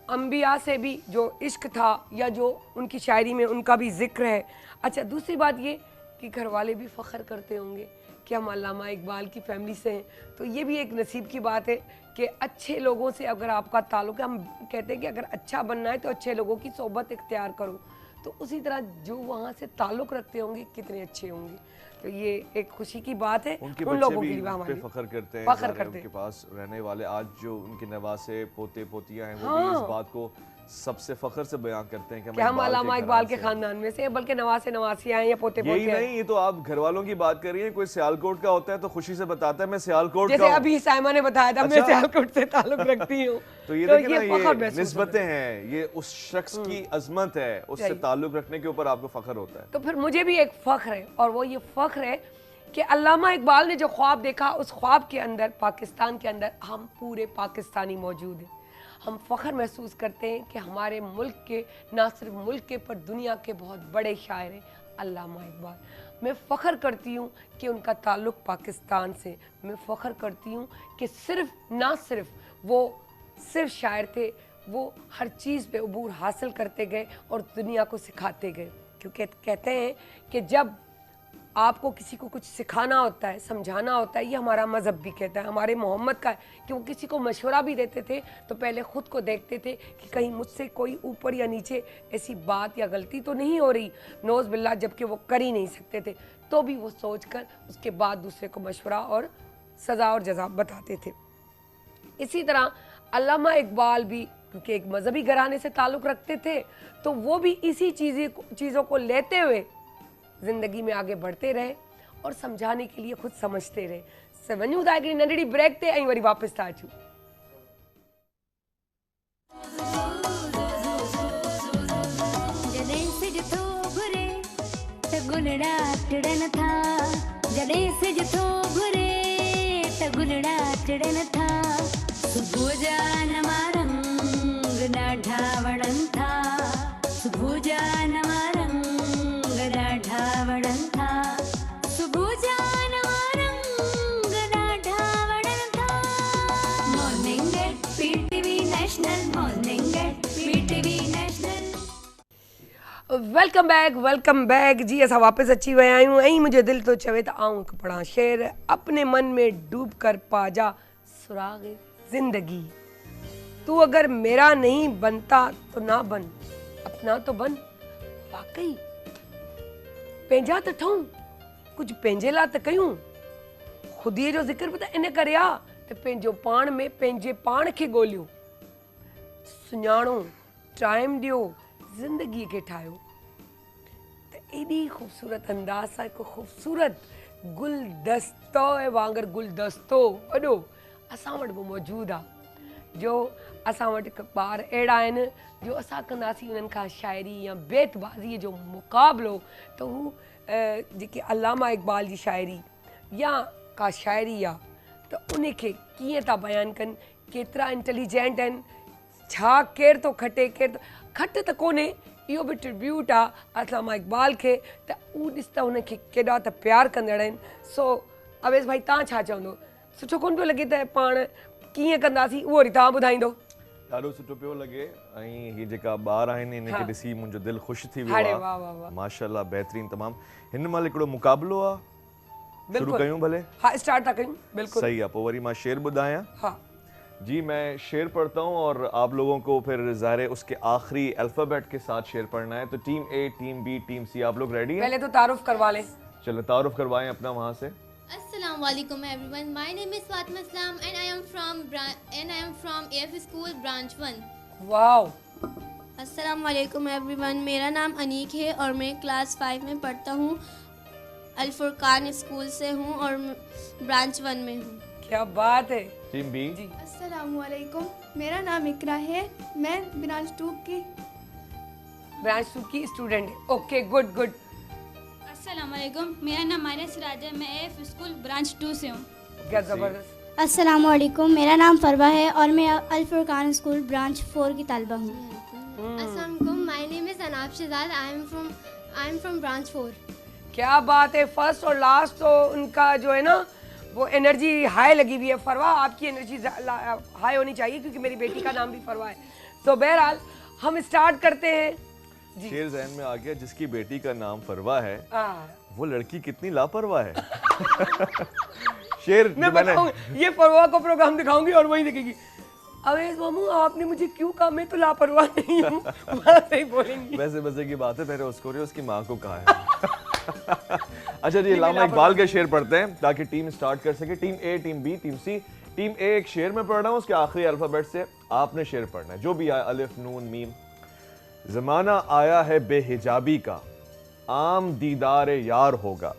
अंबिया से भी जो इश्क था या जो उनकी शायरी में उनका भी ज़िक्र है। अच्छा, दूसरी बात ये कि घर वाले भी फ़ख्र करते होंगे कि हम अल्लामा इकबाल की फैमिली से हैं, तो ये भी एक नसीब की बात है कि अच्छे लोगों से अगर आपका ताल्लुक़ है। हम कहते हैं कि अगर अच्छा बनना है तो अच्छे लोगों की सोबत इख्तियार करो, तो उसी तरह जो वहाँ से ताल्लुक़ रखते होंगे कितने अच्छे होंगे। तो ये एक खुशी की बात है उन लोगों के लिए, हमारे फ़ख्र करते हैं, फ़ख्र करते हैं उनके पास रहने वाले आज जो उनके नवासे पोते पोतियाँ हैं वो भी इस बात को सबसे फख्र से बयान करते हैं कि हम अल्लामा इकबाल के खानदान में से, बल्कि नवासे नवासियाँ हैं या पोते पोते। यही नहीं, ये तो आप घर वालों की बात कर रही हैं। कोई सियालकोट का होता है तो खुशी से बताता है मैं सियालकोट का जैसे हूं। अभी साइमा ने बताया था मैं सियालकोट से ताल्लुक रखती हूँ। तो ये देखिए ना, ये निस्बतें हैं, ये उस शख्स की अजमत है, उससे ताल्लुक रखने के ऊपर आपको फख्र होता है। तो फिर मुझे भी एक फख्र है, और वो ये फख्र है कि अल्लामा इकबाल ने जो ख्वाब देखा उस ख्वाब के अंदर पाकिस्तान के अंदर हम पूरे पाकिस्तानी मौजूद हैं। हम फ़ख्र महसूस करते हैं कि हमारे मुल्क के, ना सिर्फ मुल्क के पर दुनिया के बहुत बड़े शायर हैं अल्लामा इकबाल। मैं फ़ख्र करती हूँ कि उनका ताल्लुक़ पाकिस्तान से। मैं फ़ख्र करती हूँ कि ना सिर्फ वो सिर्फ शायर थे, वो हर चीज़ पे अबूर हासिल करते गए और दुनिया को सिखाते गए। क्योंकि कहते हैं कि जब आपको किसी को कुछ सिखाना होता है, समझाना होता है, ये हमारा मज़हब भी कहता है, हमारे मोहम्मद का है कि वो किसी को मशवरा भी देते थे तो पहले ख़ुद को देखते थे कि कहीं मुझसे कोई ऊपर या नीचे ऐसी बात या गलती तो नहीं हो रही, नौज़ बिल्लाह, जबकि वो कर ही नहीं सकते थे, तो भी वो सोच कर उसके बाद दूसरे को मशवरा और सज़ा और जज़ा बताते थे। इसी तरह अल्लामा इकबाल भी क्योंकि एक मजहबी घराने से ताल्लुक़ रखते थे, तो वो भी इसी चीज़ों को लेते हुए ज़िंदगी में आगे बढ़ते रहे और समझाने के लिए खुद समझते रहे। सवन्यू दायगिरी नंढड़ी ब्रेक ते ऐं वरी वापस था अचूं। जॾहिं सिज थो घुरे त गुलड़ा टिड़न था, जॾहिं सिज थो घुरे त गुलड़ा टिड़न था, सुबुह जा नवा रंग ॾाढा वणनि था, सुबुह जा नवा रंग ॾाढा वणनि था, सुबुह जा नवा रंग ॾाढा वणनि था। Morning at PTV national, morning at PTV national. Welcome back जी। असां वापसि अची विया आहियूं ऐं मुंहिंजो दिलि थो चवे त आऊं हिकु पढ़ां शेर। अपने मन में डूब कर पा जा सुराग जिंदगी, तू अगर मेरा नहीं बनता तो ना बन, अपना तो बन। वाकई पंहिंजा त ठहूं, कुझु पंहिंजे लाइ त कयूं। ख़ुदीअ जो ज़िक्र बि त इन करे आहे त पंहिंजो पाण में पंहिंजे पाण खे ॻोल्हियो, सुञाणो, टाइम ॾियो, ज़िंदगीअ खे ठाहियो। त एॾी ख़ूबसूरत अंदाज़ सां हिकु ख़ूबसूरत गुलदस्तो वांगुरु गुलदस्तो वॾो असां वटि बि मौजूदु आहे, जो असां वटि हिकु ॿार अहिड़ा आहिनि जो असां कंदासीं उन्हनि खां शाइरी या बेतबाज़ीअ जो मुक़ाबिलो, त हू जेके अल्लामा इकबाल जी शाइरी या का शाइरी आहे त उनखे कीअं था बयानु कनि, केतिरा इंटेलिजेंट आहिनि, छा केरु थो खटे, केरु खट त कोन्हे, इहो बि ट्रिब्यूट आहे अल्लामा इकबाल खे, त उहो ॾिस त हुनखे केॾा त प्यारु कंदड़ आहिनि। सो अवेश भाई तव्हां छा चवंदो? सुठो कोन पियो लॻे त पाण कीअं कंदासीं, उहो वरी तव्हां ॿुधाईंदो। ॾाढो सुठो पियो लॻे, ऐं हीअ जेका ॿार आहिनि इनखे ॾिसी मुंहिंजो दिलि ख़ुशि थी वियो आहे। माशाल्लाह, बहितरीन तमामु। हिन महिल हिकिड़ो मुक़ाबिलो आहे, शुरू कयूं भले? हाँ, स्टार्ट था कयूं, बिल्कुल सही है। पोइ वरी मां शेर ॿुधायां। हाँ जी, मैं शेर पढ़ता हूँ और आप लोगों को फिर ज़ाहिर है उसके आखिरी अल्फ़ाबेट के साथ शेर पढ़ना है। तो टीम ए, टीम बी, टीम सी, आप लोग रेडी हैं? पहले तो तारुफ करवा लें। चलो तारुफ करवाएं अपना वहाँ से। Assalamualaikum everyone. My name is Fatima Islam and I am from AF School Branch 1. Wow. अस्सलामुअलैकुम एवरीवन, मेरा नाम अनीक है और मैं क्लास 5 में पढ़ता हूँ। अल-फुरकान स्कूल से हूँ और ब्रांच 1 में हूँ। क्या बात है। Team B. जी। अस्सलामुअलैकुम, मेरा नाम इकरा है, मैं ब्रांच 2 की स्टूडेंट है। Okay, good good. अस्सलाम वालेकुम, मेरा नाम मारिया सिराज है। मैं एफ स्कूल ब्रांच 2 से हूँ। क्या जबरदस्त। अस्सलाम वालेकुम, मेरा नाम फरवा है और मैं अल फुरकान स्कूल ब्रांच 4 की तालिबा हूँ। अस्सलाम वालेकुम, my name is Anab Shahzad, I am from branch 4। क्या बात है, फर्स्ट और लास्ट तो उनका जो है ना वो एनर्जी हाई लगी हुई है। फरवा, आपकी एनर्जी हाई होनी चाहिए क्योंकि मेरी बेटी का नाम भी फरवा है। तो बहरहाल हम स्टार्ट करते हैं। शेर ज़हन में आ गया, जिसकी बेटी का नाम फरवा है वो लड़की कितनी लापरवाह है। शेर मैं बताऊंगी, ये फरवा को प्रोग्राम दिखाऊंगी और वही देखेगी, अवेज मामू आपने मुझे क्यों कहा, मैं तो लापरवाह नहीं हूँ। वहाँ से ही बोलेंगी। वैसे मजे की बात है, मैंने उसको नहीं उसकी माँ को कहा है। अच्छा जी, अल्लामा इकबाल के शेर पढ़ते हैं ताकि टीम स्टार्ट कर सके। टीम ए, टीम बी, टीम सी। टीम ए एक शेर में पढ़ रहा हूँ, उसके आखिरी अल्फाबेट से आपने शेर पढ़ना है, जो भी आया, अलिफ नून मीम। ज़माना आया है बेहिजाबी का, आम दीदार यार होगा,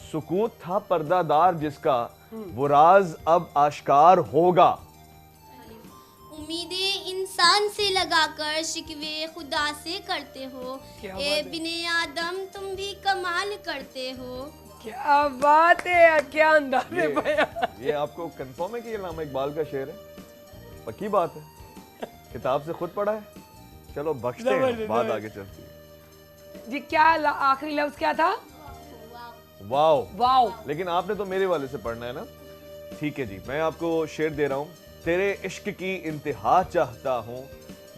सुकूत था पर्दादार जिसका, वो राज अब आश्कार होगा। उम्मीदें इंसान से लगाकर शिकवे खुदा से करते हो, ए बिने आदम तुम भी कमाल करते हो। क्या बात है, क्या अंदाज है। ये आपको कंफर्म है कि ये अल्लामा इकबाल का शेर है? पक्की बात है? किताब से खुद पढ़ा है? चलो बख्शते हैं, बात आगे चलती है जी। क्या आखिरी लफ्ज क्या था? वाओ। वाओ। लेकिन आपने तो मेरे वाले से पढ़ना है ना। ठीक है जी, मैं आपको शेर दे रहा हूँ। तेरे इश्क की इंतहा चाहता हूँ,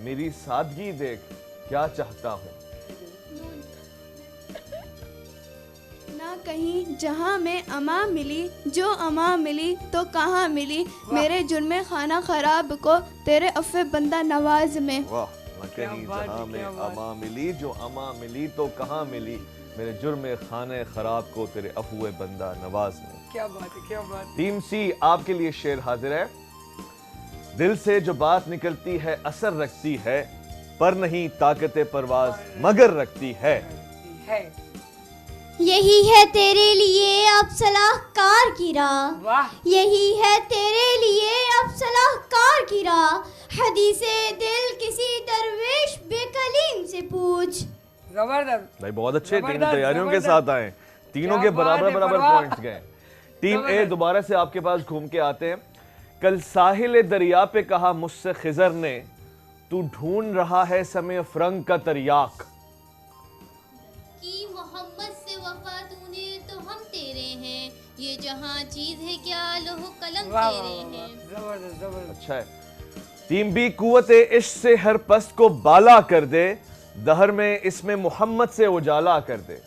मेरी सादगी देख क्या चाहता हूँ। ना कहीं जहाँ में अमा मिली, जो अमा मिली तो कहाँ मिली, मेरे जुर्मे खाना खराब को तेरे अफ़े बंदा नवाज में। वाह। ना कहीं जहाँ में अमा मिली, जो अमा मिली तो कहाँ मिली, मेरे जुर्मे खाने खराब को तेरे अफुए बंदा नवाज में। क्या बात है, क्या बात है। टीम सी आपके लिए शेर हाजिर है। दिल से जो बात निकलती है असर रखती है, पर नहीं ताकते परवाज मगर रखती है। यही है तेरे लिए अब सलाहकार की राह, यही है तेरे लिए अब सलाहकार की राह, हदीसे दिल किसी दरवेश बेकलीम से पूछ। जबरदस्त भाई, बहुत अच्छे, टीम तैयारियों के साथ आए, तीनों के बराबर बराबर पॉइंट्स गए। टीम ए दोबारा से आपके पास घूम के आते हैं। कल साहिल दरिया पे कहा मुझसे खिजर ने, तू ढूंढ रहा है समय फरंग का तरियाक। कि मोहम्मद से वफा तूने तो हम तेरे हैं, ये जहां चीज है क्या लोह कलम तेरे हैं। जबरदस्त जबरदस्त। अच्छा है। टीम बी कुव्वते इश्क से हर पस्त को बाला कर दे, दहर में इसमें मोहम्मद से उजाला कर दे।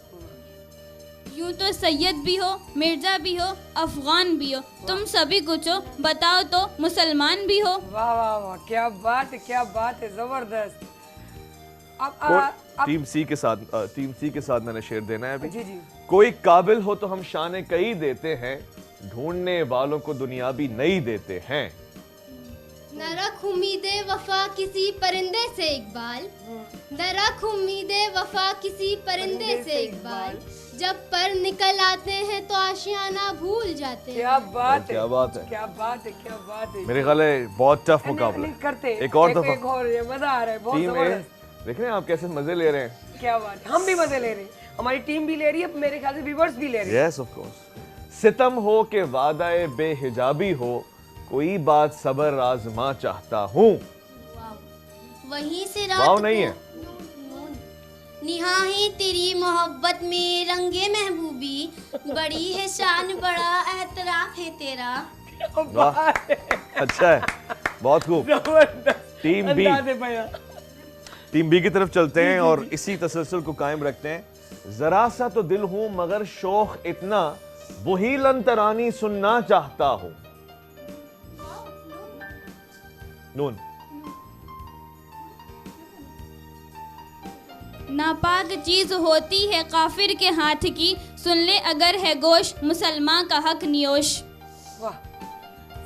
यूं तो सैयद भी हो, मिर्जा भी हो, अफगान भी हो, तुम सभी कुछ हो, बताओ तो मुसलमान भी हो। वाह वाह वाह, क्या बात है, क्या बात है, जबरदस्त। टीम सी के साथ मैंने शेर देना है अभी। जी जी। कोई काबिल हो तो हम शान कई देते हैं, ढूंढने वालों को दुनियावी नहीं देते हैं। न रख उम्मीदे वफा किसी परिंदे से इकबाल, न रख उम्मीदे वफा किसी परिंदे से इकबाल, जब पर निकल आते हैं तो आशियाना भूल जाते हैं। क्या बात है, क्या बात है, क्या बात है, क्या बात है। मेरे ख्याल है बहुत टफ मुकाबला करते एक और दफा। एक और, ये मजा आ रहा है, बहुत जबरदस्त। देख रहे हैं आप कैसे मजे ले रहे हैं। क्या बात है, हम भी मजे ले रहे हैं, हमारी टीम भी ले रही है, मेरे ख्याल से व्यूअर्स भी ले रहे हैं। Yes of course. सितम हो के वादाए बेहिजाबी हो, कोई बात सबर आजमा चाहता हूँ। वहीं से वाव नहीं है। निहाही तेरी मोहब्बत में रंगे महबूबी, बड़ी है शान बड़ा एहतराम है तेरा। वाह, अच्छा है, बहुत खूब। टीम बी की तरफ चलते हैं और इसी तसलसल को कायम रखते हैं। जरा सा तो दिल हूं मगर शौक इतना, वही लंतरानी सुनना चाहता हूं। नून। नापाक चीज होती है काफिर के हाथ की, सुन ले अगर है गोश मुसलमान का हक नियोश। वाह,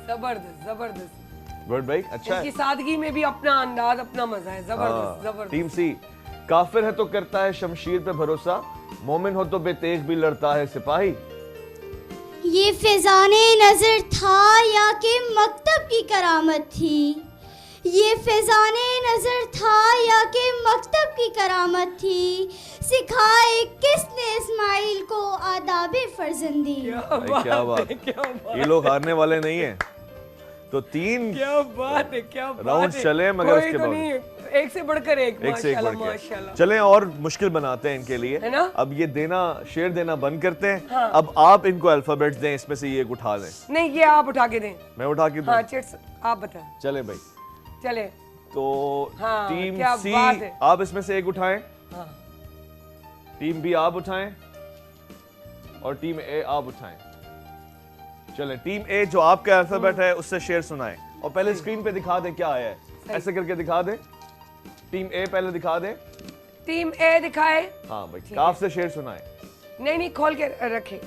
जबरदस्त जबरदस्त। गुड भाई, अच्छा है। इसकी सादगी में भी अपना अंदाज, अपना मजा है, जबरदस्त जबरदस्त। टीम सी, काफिर है तो करता है शमशीर पे भरोसा, मोमिन हो तो बेतेग भी लड़ता है सिपाही। ये फिजाने नजर था या कि मकतब की करामत थी, ये फैजाने नजर था या कि मकतब की करामत थी, सिखाए किसने इस्माइल को आदाबे फर्जंदी। क्या बात, ये लोग हारने वाले नहीं हैं। तो 3 क्या बात है, क्या बात राउंड है। चले मगर उसके तो बाद नहीं, एक से बढ़कर एक से एक माशाल्लाह बढ़ के। माशाल्लाह। चलें और मुश्किल बनाते हैं इनके लिए, है ना? अब ये देना शेर देना बंद करते हैं। हाँ। अब आप इनको अल्फाबेट्स दें, इसमें से ये एक उठा दें। नहीं, ये आप उठा के दें। मैं उठा के दूं? हाँ चिट्स आप बताएं। चले भाई, चले। तो हाँ, टीम क्या सी बात है। आप इसमें से एक उठाएं, हाँ। टीम बी आप उठाएं और टीम ए आप उठाएं। चलें, टीम ए जो आपका अल्फाबेट है उससे शेर सुनाएं और पहले स्क्रीन पे दिखा दें क्या आया है, ऐसे करके दिखा दें। टीम ए पहले दिखा दें। टीम ए दिखाए। हाँ भाई, काफ से शेर सुनाएं। नहीं नहीं, खोल के रखे।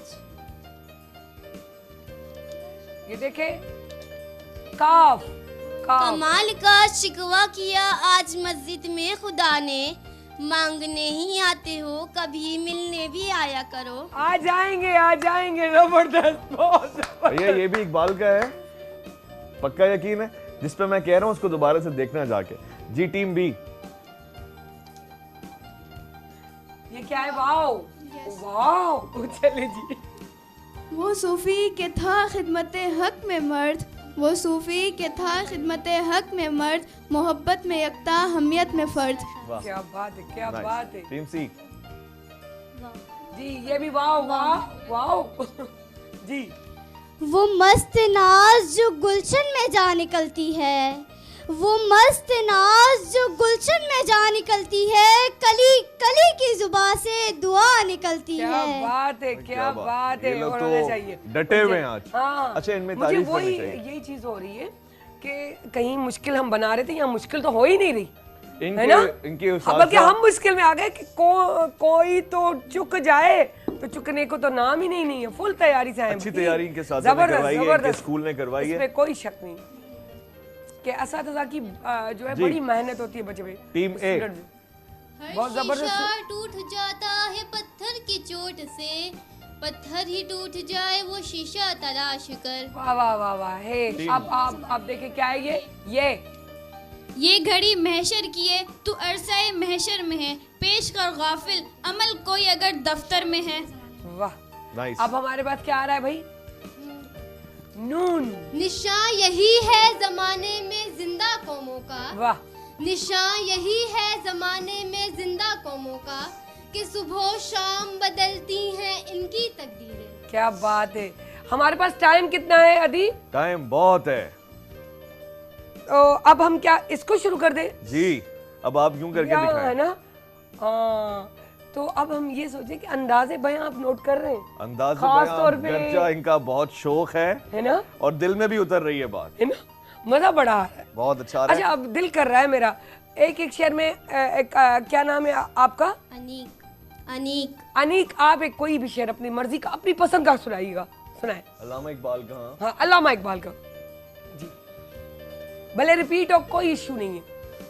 ये देखे, काफ काफ। कमाल का शिकवा किया आज मस्जिद में खुदा ने, मांगने ही आते हो कभी मिलने भी आया करो। आ जाएंगे जबरदस्त, बहुत जबरदस्त। भैया ये भी इकबाल का है, पक्का यकीन है? जिस पे मैं कह रहा हूँ उसको दोबारा से देखना जाके। जी टीम बी, ये क्या है? वाओ वाओ, चले जी। वो सूफी के था खिदमत हक में मर्द, वो सूफी के था खिदमत हक में मर्द, मोहब्बत में यकता हमियत में फर्द। क्या बात है, क्या बात है। टीम सी जी, ये भी वाओ वाओ वाओ जी। वो मस्त नाज जो गुलशन में जा निकलती है, वो मस्त नाज जो गुलशन में जा निकलती है, कली कली की जुबान से दुआ निकलती क्या है। बात है, क्या बात है। ये लोग और तो होना चाहिए, डटे हुए हैं आज। हाँ, अच्छा, इनमें मुझे तारीफ वही करनी चाहिए। यही चीज हो रही है कि कहीं मुश्किल हम बना रहे थे, यहाँ मुश्किल तो हो ही नहीं रही, है इनके ना? इनके बल्कि हम मुश्किल में आ गए कि कोई तो चुक जाए, तो चुकने को तो नाम ही नहीं है। फुल तैयारी से आए, अच्छी तैयारी के साथ जबरदस्त करवाई है, इनके जबरदस्त, स्कूल ने करवाई है, इसमें कोई शक नहीं कि असातिज़ा की जो है जी। बड़ी मेहनत होती है बच्चे पे। टीम ए बहुत जबरदस्त। शीशा टूट जाता है पत्थर की चोट से, पत्थर ही टूट जाए वो शीशा तलाश कर। वाह वाह वाह वाह। हे, अब देखे क्या है ये घड़ी महशर की है, तू अरसाए महशर में है, पेश कर गाफिल अमल कोई अगर दफ्तर में है। वाह नाइस। अब हमारे पास क्या आ रहा है भाई? नून। निशान यही है जमाने में जिंदा कौमों का, वाह। निशान यही है जमाने में जिंदा कौमों का, कि सुबह शाम बदलती हैं इनकी तकदीरें। क्या बात है। हमारे पास टाइम कितना है अदी? टाइम बहुत है। तो अब हम क्या इसको शुरू कर दें? जी, अब आप यूं करके दिखाएं, है ना? हाँ, तो अब हम ये सोचे कि अंदाजे बयां आप नोट कर रहे हैं, अंदाज़े खास बयां तौर पे, गरजा इनका बहुत शौक है ना? और दिल में भी उतर रही है बात, है ना? मजा बड़ा आ रहा है, बहुत अच्छा आ रहा है। अच्छा, अब दिल कर रहा है मेरा एक एक शेर में क्या नाम है आपका? अनीक। अनीक अनीक, आप एक कोई भी शेर अपनी मर्जी का, अपनी पसंद का सुनाइएगा। सुनाए। अल्लामा इकबाल का। हाँ, अल्लामा इकबाल का जी। भले रिपीट हो, कोई इशू नहीं है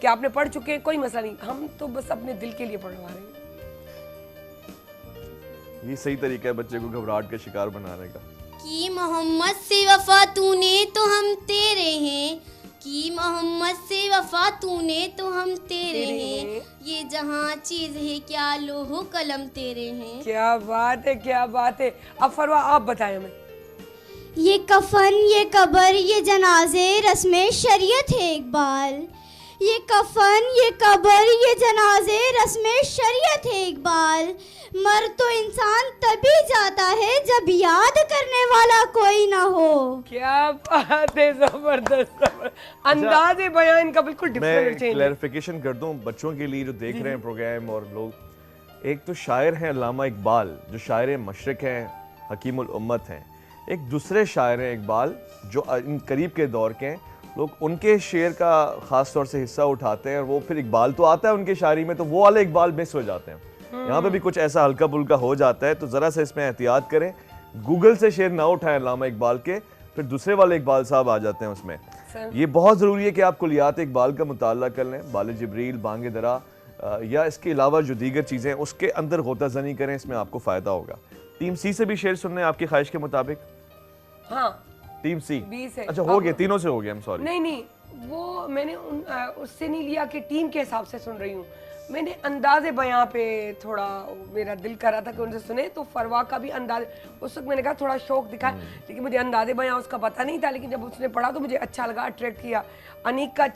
कि आपने पढ़ चुके हैं, कोई मसला नहीं, हम तो बस अपने दिल के लिए पढ़वा रहे हैं। ये सही तरीका है बच्चे को घबराहट का शिकार बनाने का। कि मोहम्मद से वफा तूने तो हम तेरे हैं, कि मोहम्मद से वफा तूने तो हम तेरे हैं, ये जहाँ चीज है क्या लोहो कलम तेरे हैं। क्या बात है, क्या बात है। अब फरवा आप बताएं हमें। ये कफन ये कबर ये जनाजे रस्में शरीयत है इकबाल, ये कफन ये कबर ये जनाजे रस्में शरीयत है इकबाल, मर तो इंसान तभी जाता है जब याद करने वाला कोई ना हो। क्या बात है, जबरदस्त। अंदाज़े बयान इनका बिल्कुल डिफरेंट मैं चेंज। क्लैरिफिकेशन कर दूं बच्चों के लिए जो देख रहे हैं प्रोग्राम और लोग। एक तो शायर हैं अल्लामा इकबाल, जो शायर मशरिक हैं, हकीमुल उम्मत हैं। एक दूसरे शायर हैं इकबाल, जो इन करीब के दौर के हैं। लोग उनके शेर का ख़ास तौर से हिस्सा उठाते हैं और वो फिर इकबाल तो आता है उनके शायरी में, तो वो वाले इकबाल मिस हो जाते हैं। यहाँ पे भी कुछ ऐसा हल्का पुल्का हो जाता है, तो ज़रा सा इसमें एहतियात करें। गूगल से शेर ना उठाएं अल्लामा इकबाल के, फिर दूसरे वाले इकबाल साहब आ जाते हैं उसमें। ये बहुत ज़रूरी है कि आप कुलियात इकबाल का मुताला कर लें, बाल जिब्रील, बांग दरा या इसके अलावा जो दीगर चीज़ें हैं उसके अंदर गोता ज़नी करें, इसमें आपको फ़ायदा होगा। टीम सी से भी शेर सुनने आपकी ख्वाहिश के मुताबिक? हाँ, टीम सी। 20 है। अच्छा, हो गया, तीनों से हो गया, I'm sorry। नहीं नहीं, वो मैंने उससे नहीं लिया कि टीम के हिसाब से सुन रही हूँ, मैंने अंदाज़े बयां पे थोड़ा मेरा दिल कर रहा था कि उनसे सुने, तो फरवा का भी अंदाज उस वक्त मैंने कहा थोड़ा शौक दिखा, लेकिन मुझे अंदाज़े बयां उसका पता नहीं था, लेकिन जब उसने पढ़ा तो मुझे अच्छा लगा, अट्रैक्ट किया। अनीक का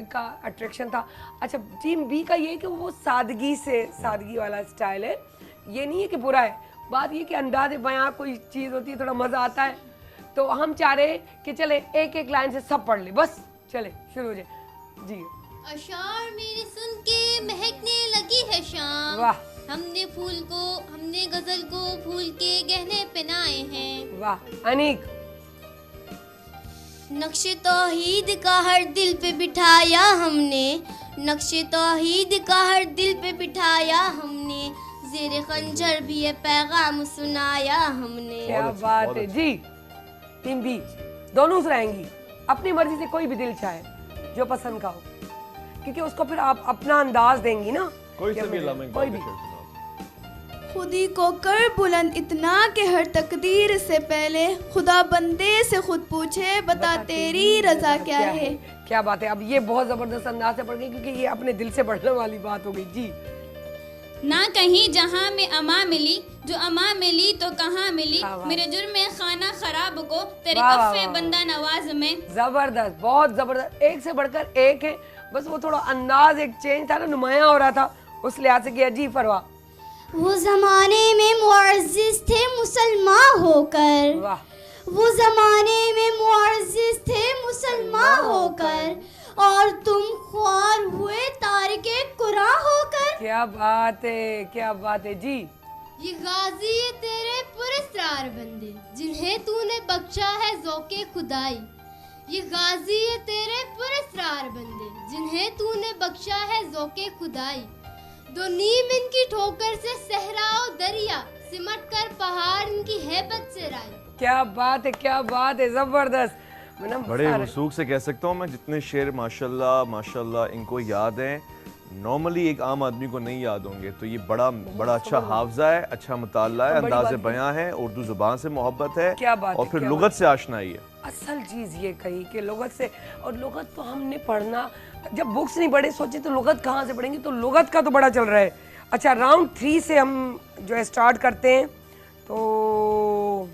का अट्रैक्शन था। अच्छा, टीम बी का ये है कि वो सादगी वाला स्टाइल है, ये नहीं है कि बुरा है, बात ये कि अंदाज़े बयां कोई चीज़ होती है थोड़ा मज़ा आता है। तो हम चाह रहे कि चले एक एक लाइन से सब पढ़ ले, बस चले शुरू हो जाए जी। अशार मेरे सुन के महकने लगी है शाम, वाह। हमने गजल को फूल के गहने पहनाए हैं। वाह अनीक। नक्शे तौहीद का हर दिल पे बिठाया हमने, नक्शे तौहीद का हर दिल पे बिठाया हमने, ज़ेरे खंजर भी ये पैगाम सुनाया हमने। क्या बात है जी। टीम बी दोनों रहेंगी, अपनी मर्जी से कोई भी दिल चाहे जो पसंद का हो, क्योंकि उसको फिर आप अपना अंदाज देंगी ना। कोई से भी कोई भी खुदी को कर बुलंद इतना कि हर तकदीर से पहले खुदा बंदे से खुद पूछे बता तेरी रजा क्या है। क्या बात है। अब ये बहुत जबरदस्त अंदाज से पढ़ गई, क्योंकि ये अपने दिल से पढ़ने वाली बात हो गई जी। ना कहीं जहां में अमा मिली, जो अमा मिली तो कहाँ मिली, मेरे जुर्म खाना खराब को तेरे अफ़्फ़े बंदा नवाज में। जबरदस्त, बहुत जबरदस्त, एक से बढ़कर एक है, बस वो थोड़ा अंदाज एक चेंज था ना, नुमाया हो रहा था, उस लिहाज से किया जी। फरवा। वो जमाने में मुअज़्ज़िज़ थे मुसलमान होकर, वो जमाने में मुअज़्ज़िज़ थे मुसलमान होकर, और तुम ख्वार हुए तारिके कुरान होकर। क्या बात है, क्या बात है जी। ये गाजी है तेरे पुरस्कार बंदे, जिन्हें तूने बख्शा है ज़ौक़े खुदाई। ये गाजी है तेरे पुरस्कार बंदे, जिन्हें तूने बख्शा है ज़ौक़े खुदाई। दो नीम इनकी ठोकर से सहरा और दरिया, सिमट कर पहाड़ इनकी हैबत से राई। क्या बात है, क्या बात है, जबरदस्त। बड़े वसूख से कह सकता हूँ मैं, जितने शेर माशाल्लाह माशाल्लाह इनको याद हैं, नॉर्मली एक आम आदमी को नहीं याद होंगे। तो ये बड़ा अच्छा हाफजा है, अच्छा मुताला है, अंदाज़े बयां है, उर्दू जुबान से मोहब्बत है, क्या बात और है, फिर क्या लुगत से आशनाई है। असल चीज़ ये कही कि लुगत से, और लुगत तो हमने पढ़ना, जब बुक्स नहीं पढ़े सोचे तो लुगत कहाँ से पढ़ेंगे, तो लुगत का तो बड़ा चल रहा है। अच्छा, राउंड 3 से हम जो है स्टार्ट करते हैं। तो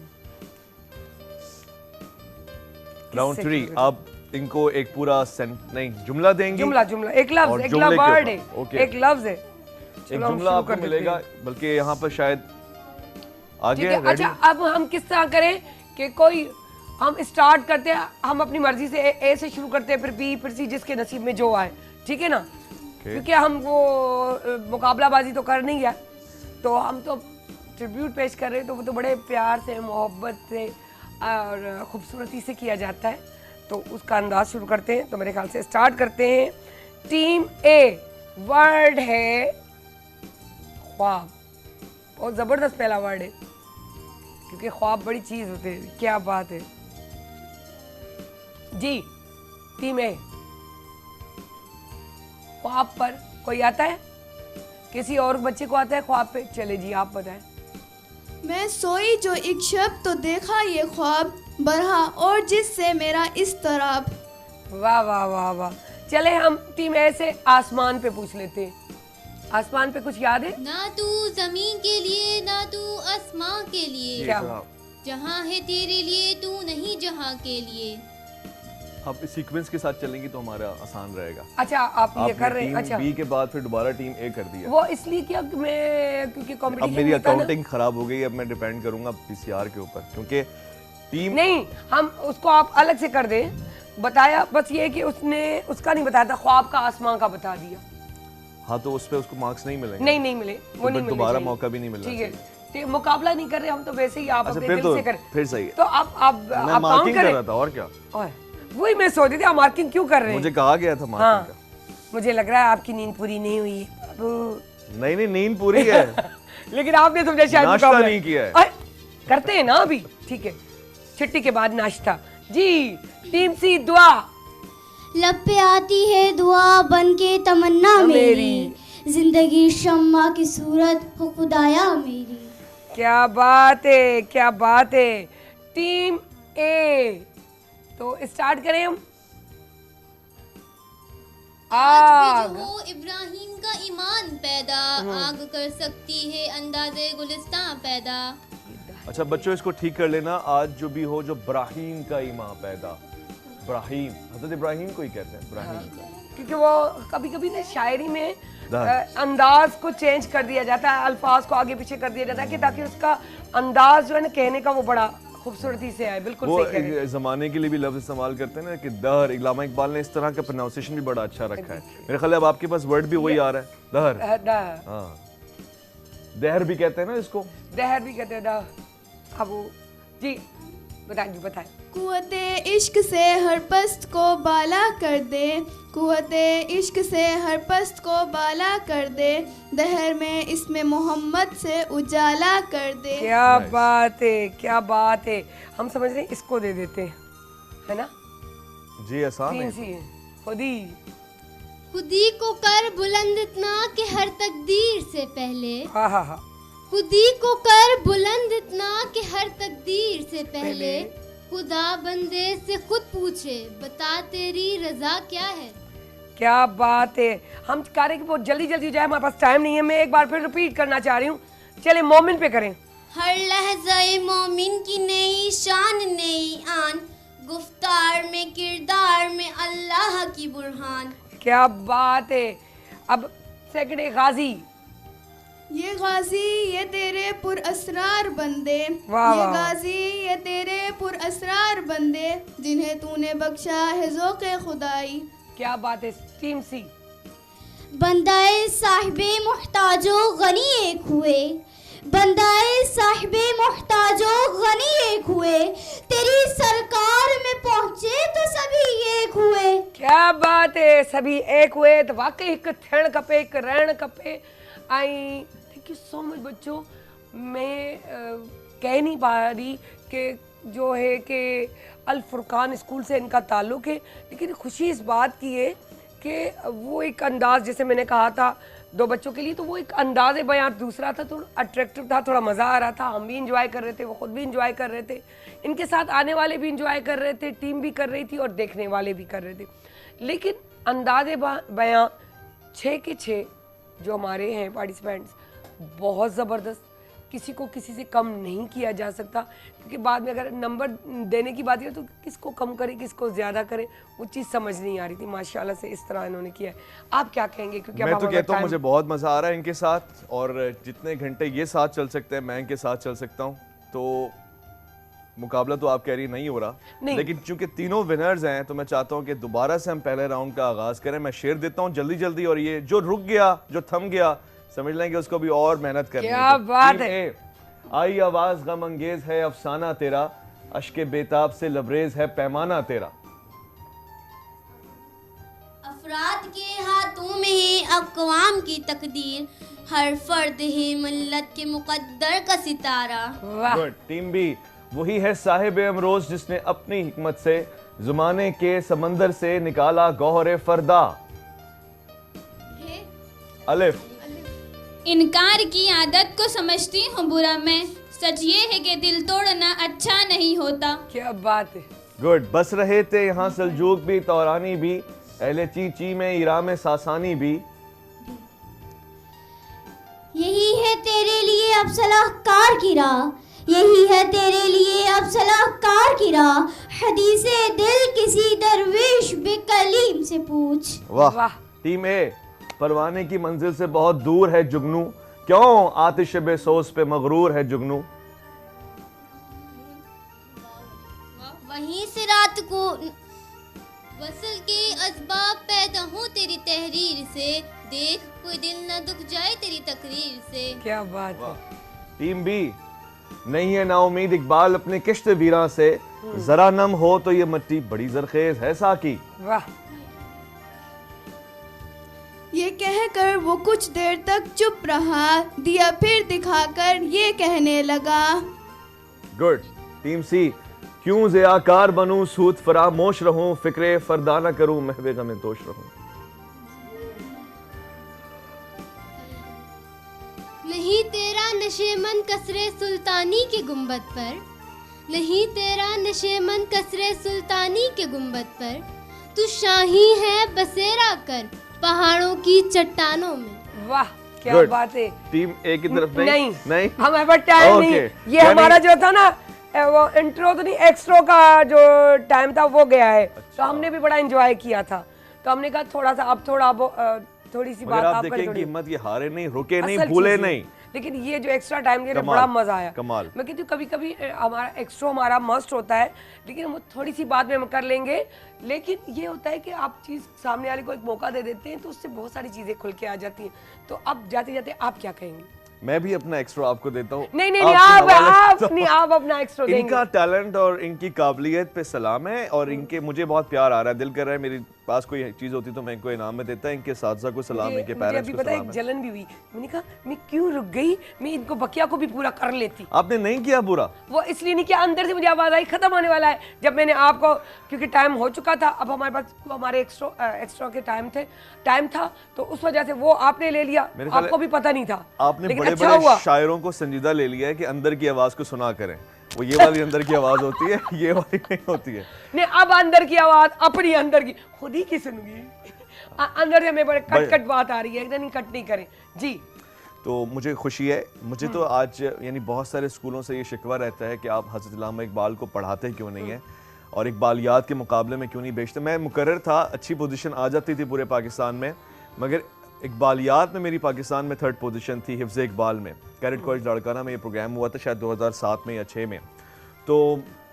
राउंड 3 आप इनको एक पूरा नहीं जुमला देंगे, जुमला एक लफ्ज, एक वर्ड है, एक लफ्ज है, एक जुमला आपको मिलेगा, बल्कि यहाँ पर शायद आगे। अच्छा, अब हम किस तरह करें कि कोई हम स्टार्ट करते हैं, हम अपनी मर्जी से ए से शुरू करते हैं, फिर बी, फिर सी, जिसके नसीब में जो आए, ठीक है ना। क्योंकि हम वो मुकाबलाबाजी तो कर नहीं है, तो हम तो ट्रिब्यूट पेश कर रहे हैं, तो वो तो बड़े प्यार से, मोहब्बत से और खूबसूरती से किया जाता है। तो उसका अंदाज शुरू करते हैं। तो मेरे ख्याल से स्टार्ट करते हैं। टीम ए, वर्ड है ख्वाब। बहुत ज़बरदस्त पहला वर्ड है, क्योंकि ख्वाब बड़ी चीज़ होते हैं। क्या बात है जी। टीम ए, ख्वाब पर कोई आता है? किसी और बच्चे को आता है ख्वाब पे? चले जी, आप बताएं। मैं सोई जो एक शब तो देखा ये ख्वाब बरहा, और जिससे मेरा इस्तराब। वाह वाह वाह वाह। चले हम टीम ए से आसमान पे पूछ लेते हैं। आसमान पे कुछ याद है? ना तू जमीन के लिए, ना तू आसमां के लिए, क्या जहां है तेरे लिए, तू नहीं जहां के लिए। आप इस सीक्वेंस के साथ चलेंगे तो हमारा आसान रहेगा। अच्छा, आप ये कर रहे हैं। अच्छा, बी के बाद फिर दोबारा टीम ए कर दिया। वो इसलिए किया कि मैं, क्योंकि कंपटीशन, अब मेरी अकाउंटिंग खराब हो गई, अब मैं डिपेंड करूंगा पीसीआर के ऊपर, क्योंकि टीम नहीं, हम उसको आप अलग से कर दें। बताया बस ये कि उसने उसका नहीं बताया था, ख्वाब का आसमां का बता दिया। हाँ, तो उस पे उसको मार्क्स नहीं मिलेंगे। नहीं मिले, वो नहीं मिले, दोबारा मौका भी नहीं मिलना। ठीक है, मुकाबला नहीं कर रहे हम, तो वैसे ही आप अपने दिल से करें। फिर सही है। तो आप मार्किंग कर रहा था, और क्या, वही मैं सोच रही थी, आप मार्किंग क्यों कर रहे हैं? मुझे कहा गया था मार्किंग का। मुझे लग रहा है आपकी नींद पूरी नहीं हुई है। नहीं, नींद पूरी है। लेकिन आपने समझा शायद नाश्ता नहीं किया है। करते हैं ना अभी, ठीक है, छुट्टी के बाद नाश्ता जी। टीम सी, दुआ। लब पे आती है दुआ बन के तमन्ना मेरी, जिंदगी शम्मा की सूरत हो खुदाया मेरी। क्या बात है, क्या बात है। टीम ए, तो स्टार्ट करें हम। आज भी जो हो इब्राहिम का ईमान पैदा, आग कर सकती है अंदाज़े गुलिस्तां पैदा। अच्छा बच्चों इसको ठीक कर लेना, आज जो भी हो जो ब्राहीम का ईमान पैदा। ब्राहीम हज़रत इब्राहिम को ही कहते हैं ब्राहीम, क्योंकि वो कभी कभी ना शायरी में अंदाज को चेंज कर दिया जाता है, अल्फाज को आगे पीछे कर दिया जाता है कि ताकि उसका अंदाज जो है ना कहने का वो बड़ा खूबसूरती से आए। बिल्कुल वो सही कह रहे हैं। जमाने के लिए भी लफ्ज इस्तेमाल करते हैं ना कि दहर, इल्लामा इकबाल ने इस तरह का प्रोनाउंसिएशन भी बड़ा अच्छा रखा है। मेरे ख्याल है अब आपके पास वर्ड भी वही आ रहा है, दहर। हाँ दहर भी कहते हैं ना इसको, दहर भी कहते हैं दहर। अब जी बताएं जी बताएं। कुव्वते इश्क से हर पस्त को बाला कर दे, कुव्वते इश्क से हर पस्त को बाला कर दे, दहर में इसमें मोहम्मद से उजाला कर दे। क्या बात है, क्या बात है। हम समझ रहे हैं इसको दे देते हैं, है ना? जी आसान है। खुदी को कर बुलंद इतना कि हर तकदीर से पहले, हाँ हाँ हाँ, खुदी को कर बुलंद इतना कि हर तकदीर से पहले खुदा बंदे से खुद पूछे बता तेरी रजा क्या है। क्या बात है। हम कह रहे हैं कि बहुत जल्दी जल्दी जाए, हमारे पास टाइम नहीं है। मैं एक बार फिर रिपीट करना चाह रही हूँ, चले मोमिन पे करें। हर लहज़े मोमिन की नई शान नई आन, गुफ्तार में किरदार में अल्लाह की बुरहान। क्या बात है। अब सेकंड है गाजी। ये गाजी ये तेरे पुरअसरार बंदे, वाह ये वाह। गाजी ये तेरे पुरअसरार बंदे, जिन्हें तूने बख्शा है ज़ौक़े खुदाई। क्या बात है। टीम सी। बंदाए साहिबे मुहताजो गनी एक हुए, बंदाए साहिबे मुहताजो गनी एक हुए, तेरी सरकार में पहुंचे तो सभी एक हुए। क्या बात है। सभी एक हुए तो वाकई एक थिण खपे, एक रहण खपे। आई थैंक यू सो मच बच्चों। मैं कह नहीं पा रही कि जो है कि अल फुरकान स्कूल से इनका ताल्लुक़ है, लेकिन खुशी इस बात की है कि वो एक अंदाज़, जैसे मैंने कहा था दो बच्चों के लिए, तो वो एक अंदाज़ बयां दूसरा था, थोड़ा अट्रैक्टिव था, थोड़ा मज़ा आ रहा था। हम भी इंजॉय कर रहे थे, वो ख़ुद भी इंजॉय कर रहे थे, इनके साथ आने वाले भी इंजॉय कर रहे थे, टीम भी कर रही थी और देखने वाले भी कर रहे थे। लेकिन अंदाज़ बयां 6 के 6 जो हमारे हैं पार्टिसिपेंट्स, बहुत ज़बरदस्त। किसी को किसी से कम नहीं किया जा सकता, क्योंकि बाद में अगर नंबर देने की बात है तो किसको कम करें किसको ज़्यादा करें, वो चीज़ समझ नहीं आ रही थी। माशाल्लाह से इस तरह इन्होंने किया है। आप क्या कहेंगे? क्योंकि मैं तो कहता हूँ मुझे बहुत मज़ा आ रहा है इनके साथ, और जितने घंटे ये साथ चल सकते हैं मैं इनके साथ चल सकता हूँ। तो मुकाबला तो आप कह रही नहीं हो रहा, लेकिन चूंकि तीनों विनर्स हैं तो मैं चाहता हूँ कि दोबारा से हम पहले राउंड का आगाज़ करें। मैं शेर देता हूँ जल्दी जल्दी, और ये जो रुक गया जो थम गया समझ लेंगे उसको भी और मेहनत करनी है। क्या बात है। आई आवाज गम अंगेज है अफसाना तेरा, अश्के बेताब से लबरेज है पैमाना तेरा। अफराद के हाथों में है अक़वाम की तकदीर, हर फर्द है मिल्लत के मुक़द्दर का सितारा। गुड। Team B. वही है साहिब अमरोज जिसने अपनी हिकमत से ज़माने के समंदर से निकाला गौहर फरदा। अलिफ। इनकार की आदत को समझती हूँ बुरा मैं, सच ये है कि दिल तोड़ना अच्छा नहीं होता। क्या बात है। गुड। बस रहे थे यहाँ सल्जूक भी तौरानी भी, अहले ची में इराम सासानी भी। यही है तेरे लिए अब सलाहकार की राह, यही है तेरे लिए अब सलाहकार की राह, हदीसे दिल किसी दरवेश बेकलीम से पूछ। वाह। टीम ए। परवाने की मंजिल से बहुत दूर है जुगनू, क्यों आतिश बेसोस पे मगरूर है जुगनू। वहीं से रात को वसल के असबाब पैदा हो तेरी तहरीर से, देख कोई दिल न दुख जाए तेरी तकरीर से। क्या बात है। Team B. नहीं है ना उम्मीद इकबाल अपने किश्त वीरां से, जरा नम हो तो ये मट्टी बड़ी जरखेज है साकी। वाह। ये कहकर वो कुछ देर तक चुप रहा, दिया फिर दिखाकर ये कहने लगा। गुड। टीम सी। क्यों ज़ियाकार बनूं सूद फरामोश रहूं, फिक्रे फरदाना करूं महवे गमे दोष रहूं। नहीं तेरा नशेमन कसरे सुल्तानी के गुंबद पर, नहीं तेरा नशेमन कसरे सुल्तानी के गुंबद पर, तू शाही है बसेरा कर पहाड़ों की चट्टानों में। वाह क्या Good. बात है। टीम ए की तरफ नहीं हमारे पास टाइम नहीं, ये हमारा जो था ना वो इंट्रो तो नहीं, एक्सट्रो का जो टाइम था वो गया है। तो हमने भी बड़ा एंजॉय किया था, तो हमने कहा थोड़ा सा अब थोड़ी सी बात आप देखें कि हिम्मत ये हारे नहीं, रुके नहीं, असल भूले चीज़ है। नहीं। लेकिन ये जो एक्स्ट्रा टाइम दे रहे बड़ा मजा आया। कमाल। मैं कहती हूँ कभी कभी हमारा एक्स्ट्रा हमारा मस्ट होता है, लेकिन वो थोड़ी सी बात में हम कर लेंगे। लेकिन ये होता है कि आप चीज़ सामने वाले को एक मौका दे देते हैं तो उससे बहुत सारी चीज़ें खुल के आ जाती हैं। तो अब जाते जाते आप क्या कहेंगे? मैं भी अपना एक्स्ट्रा आपको देता हूँ। नहीं आप अपना एक्स्ट्रा देंगे। इनका टैलेंट और इनकी काबिलियत पे सलाम है, और इनके मुझे बहुत प्यार आ रहा है, दिल कर रहा है मेरे पास कोई चीज होती तो मैं इनको इनाम में देता। इनके साथी को सलाम, इनके पेरेंट्स को सलाम। जलन भी हुई, मैंने कहा मैं क्यों रुक गई, मैं इनको बकिया को भी पूरा कर लेती। आपने नहीं किया पूरा? वो इसलिए नहीं किया, अंदर से मुझे आवाज आई खत्म होने वाला है। जब मैंने आपको, क्योंकि टाइम हो चुका था, अब हमारे पास हमारे एक्स्ट्रा के टाइम था, तो उस वजह से वो आपने ले लिया, आपको भी पता नहीं था। आपने बड़े-बड़े शायरों को संजीदा ले लिया है कि अंदर की आवाज को सुना करें। वो ये वाली अंदर की आवाज होती है, ये वाली नहीं होती है। नहीं, अब अंदर की आवाज अपनी अंदर की खुद ही की सुनूंगी। अंदर से हमें बड़े कट बात आ रही है, नहीं कट नहीं करें जी। तो मुझे खुशी है, मुझे तो आज यानी बहुत सारे स्कूलों से ये शिकवा रहता है कि आप हज़रत अल्लामा इकबाल को पढ़ाते क्यों नहीं है और इकबालियात के मुकाबले में क्यों नहीं बेचते। मैं मुकर्रर था, अच्छी पोजीशन आ जाती थी पूरे पाकिस्तान में, मगर इकबालियात में मेरी पाकिस्तान में 3rd पोजीशन थी। हिफ्ज़ इकबाल में कैडेट कॉलेज लड़काना में ये प्रोग्राम हुआ था शायद 2007 में या 6 में। तो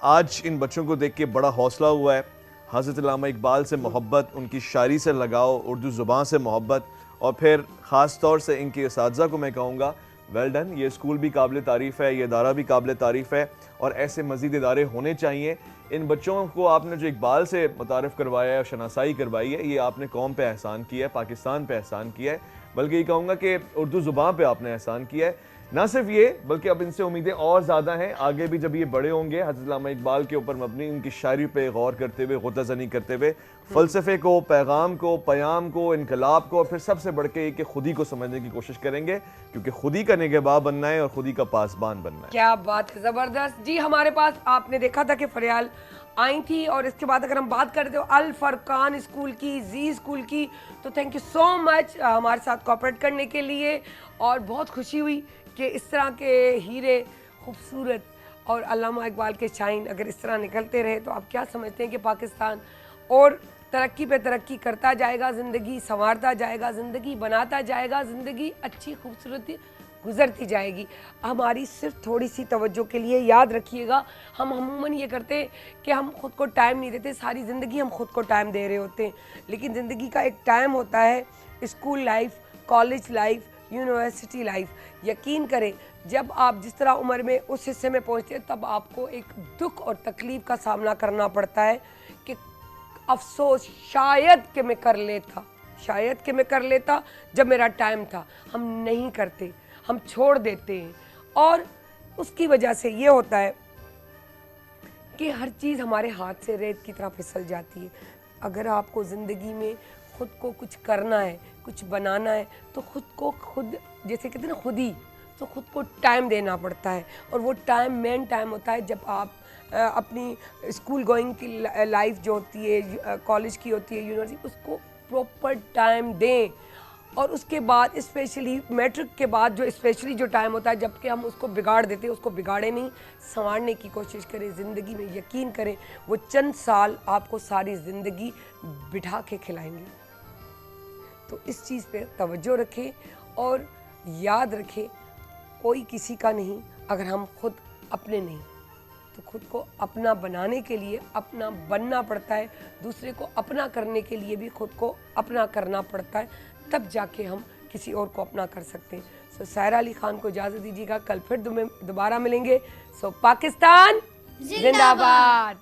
आज इन बच्चों को देख के बड़ा हौसला हुआ है। हज़रत अल्लामा इकबाल से मोहब्बत, उनकी शायरी से लगाओ, उर्दू ज़ुबान से मोहब्बत, और फिर ख़ास तौर से इनके असातिज़ा को मैं कहूँगा वेल डन। ये स्कूल भी काबिल तारीफ़ है, ये इदारा भी काबिल तारीफ़ है, और ऐसे मज़ीद इदारे होने चाहिए। इन बच्चों को आपने जो इकबाल से मुतारफ़ करवाया है, शनासाई करवाई है, ये आपने कौम पे एहसान किया है, पाकिस्तान पे एहसान किया है, बल्कि ये कहूँगा कि उर्दू ज़ुबान पे आपने एहसान किया है। ना सिर्फ ये, बल्कि अब इनसे उम्मीदें और ज़्यादा हैं। आगे भी जब ये बड़े होंगे, हज़रत अल्लामा इकबाल के ऊपर मबनी उनकी शायरी पे गौर करते हुए, ग़ुत्ताज़नी करते हुए, फ़लसफ़े को, पैगाम को, पयाम को, इनकलाब को, और फिर सबसे बढ़ के कि खुदी को समझने की कोशिश करेंगे, क्योंकि खुदी का निगहबान बनना है और खुदी का पासबान बनना है। क्या बात है, ज़बरदस्त जी। हमारे पास आपने देखा था कि फरियाल आई थी, और इसके बाद अगर हम बात करते हो अल फरकान स्कूल की, जी स्कूल की, तो थैंक यू सो मच हमारे साथ कोऑपरेट करने के लिए। और बहुत खुशी हुई कि इस तरह के हीरे खूबसूरत और अल्लामा इकबाल के शाइन अगर इस तरह निकलते रहे तो आप क्या समझते हैं कि पाकिस्तान और तरक्की पे तरक्की करता जाएगा, ज़िंदगी संवारता जाएगा, ज़िंदगी बनाता जाएगा, ज़िंदगी अच्छी खूबसूरती गुजरती जाएगी। हमारी सिर्फ थोड़ी सी तवज्जो के लिए याद रखिएगा, हम अमूमन ये करते हैं कि हम खुद को टाइम नहीं देते, सारी ज़िंदगी हम खुद को टाइम दे रहे होते हैं, लेकिन ज़िंदगी का एक टाइम होता है, school life, college life, university life. यकीन करें जब आप जिस तरह उम्र में उस हिस्से में पहुंचते हैं तब आपको एक दुख और तकलीफ़ का सामना करना पड़ता है कि अफसोस शायद कि मैं कर लेता, शायद कि मैं कर लेता जब मेरा टाइम था। हम नहीं करते, हम छोड़ देते हैं, और उसकी वजह से ये होता है कि हर चीज़ हमारे हाथ से रेत की तरह फिसल जाती है। अगर आपको ज़िंदगी में खुद को कुछ करना है, कुछ बनाना है, तो खुद को खुद, जैसे कहते हैं ना खुद ही, तो खुद को टाइम देना पड़ता है। और वो टाइम मेन टाइम होता है जब आप अपनी स्कूल गोइंग की लाइफ जो होती है, कॉलेज की होती है, यूनिवर्सिटी, उसको प्रॉपर टाइम दें। और उसके बाद स्पेशली मैट्रिक के बाद जो स्पेशली जो टाइम होता है जबकि हम उसको बिगाड़ देते हैं, उसको बिगाड़े नहीं, संवारने की कोशिश करें ज़िंदगी में। यकीन करें वो चंद साल आपको सारी ज़िंदगी बिठा के खिलाएंगे। तो इस चीज़ पे तवज्जो रखें और याद रखें, कोई किसी का नहीं अगर हम खुद अपने नहीं, तो खुद को अपना बनाने के लिए अपना बनना पड़ता है, दूसरे को अपना करने के लिए भी खुद को अपना करना पड़ता है, तब जाके हम किसी और को अपना कर सकते हैं। सो सायरा अली खान को इजाज़त दीजिएगा, कल फिर दोबारा मिलेंगे। सो पाकिस्तान जिंदाबाद।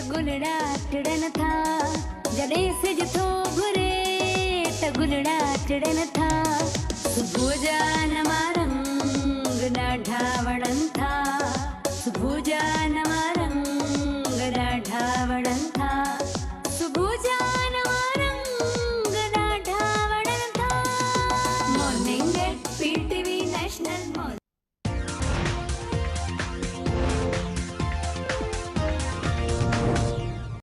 गुलड़ा चिड़न था, जड़े से जो भुरे त गुलड़ा चिड़न था, सुबह जान मारंग ना ढावण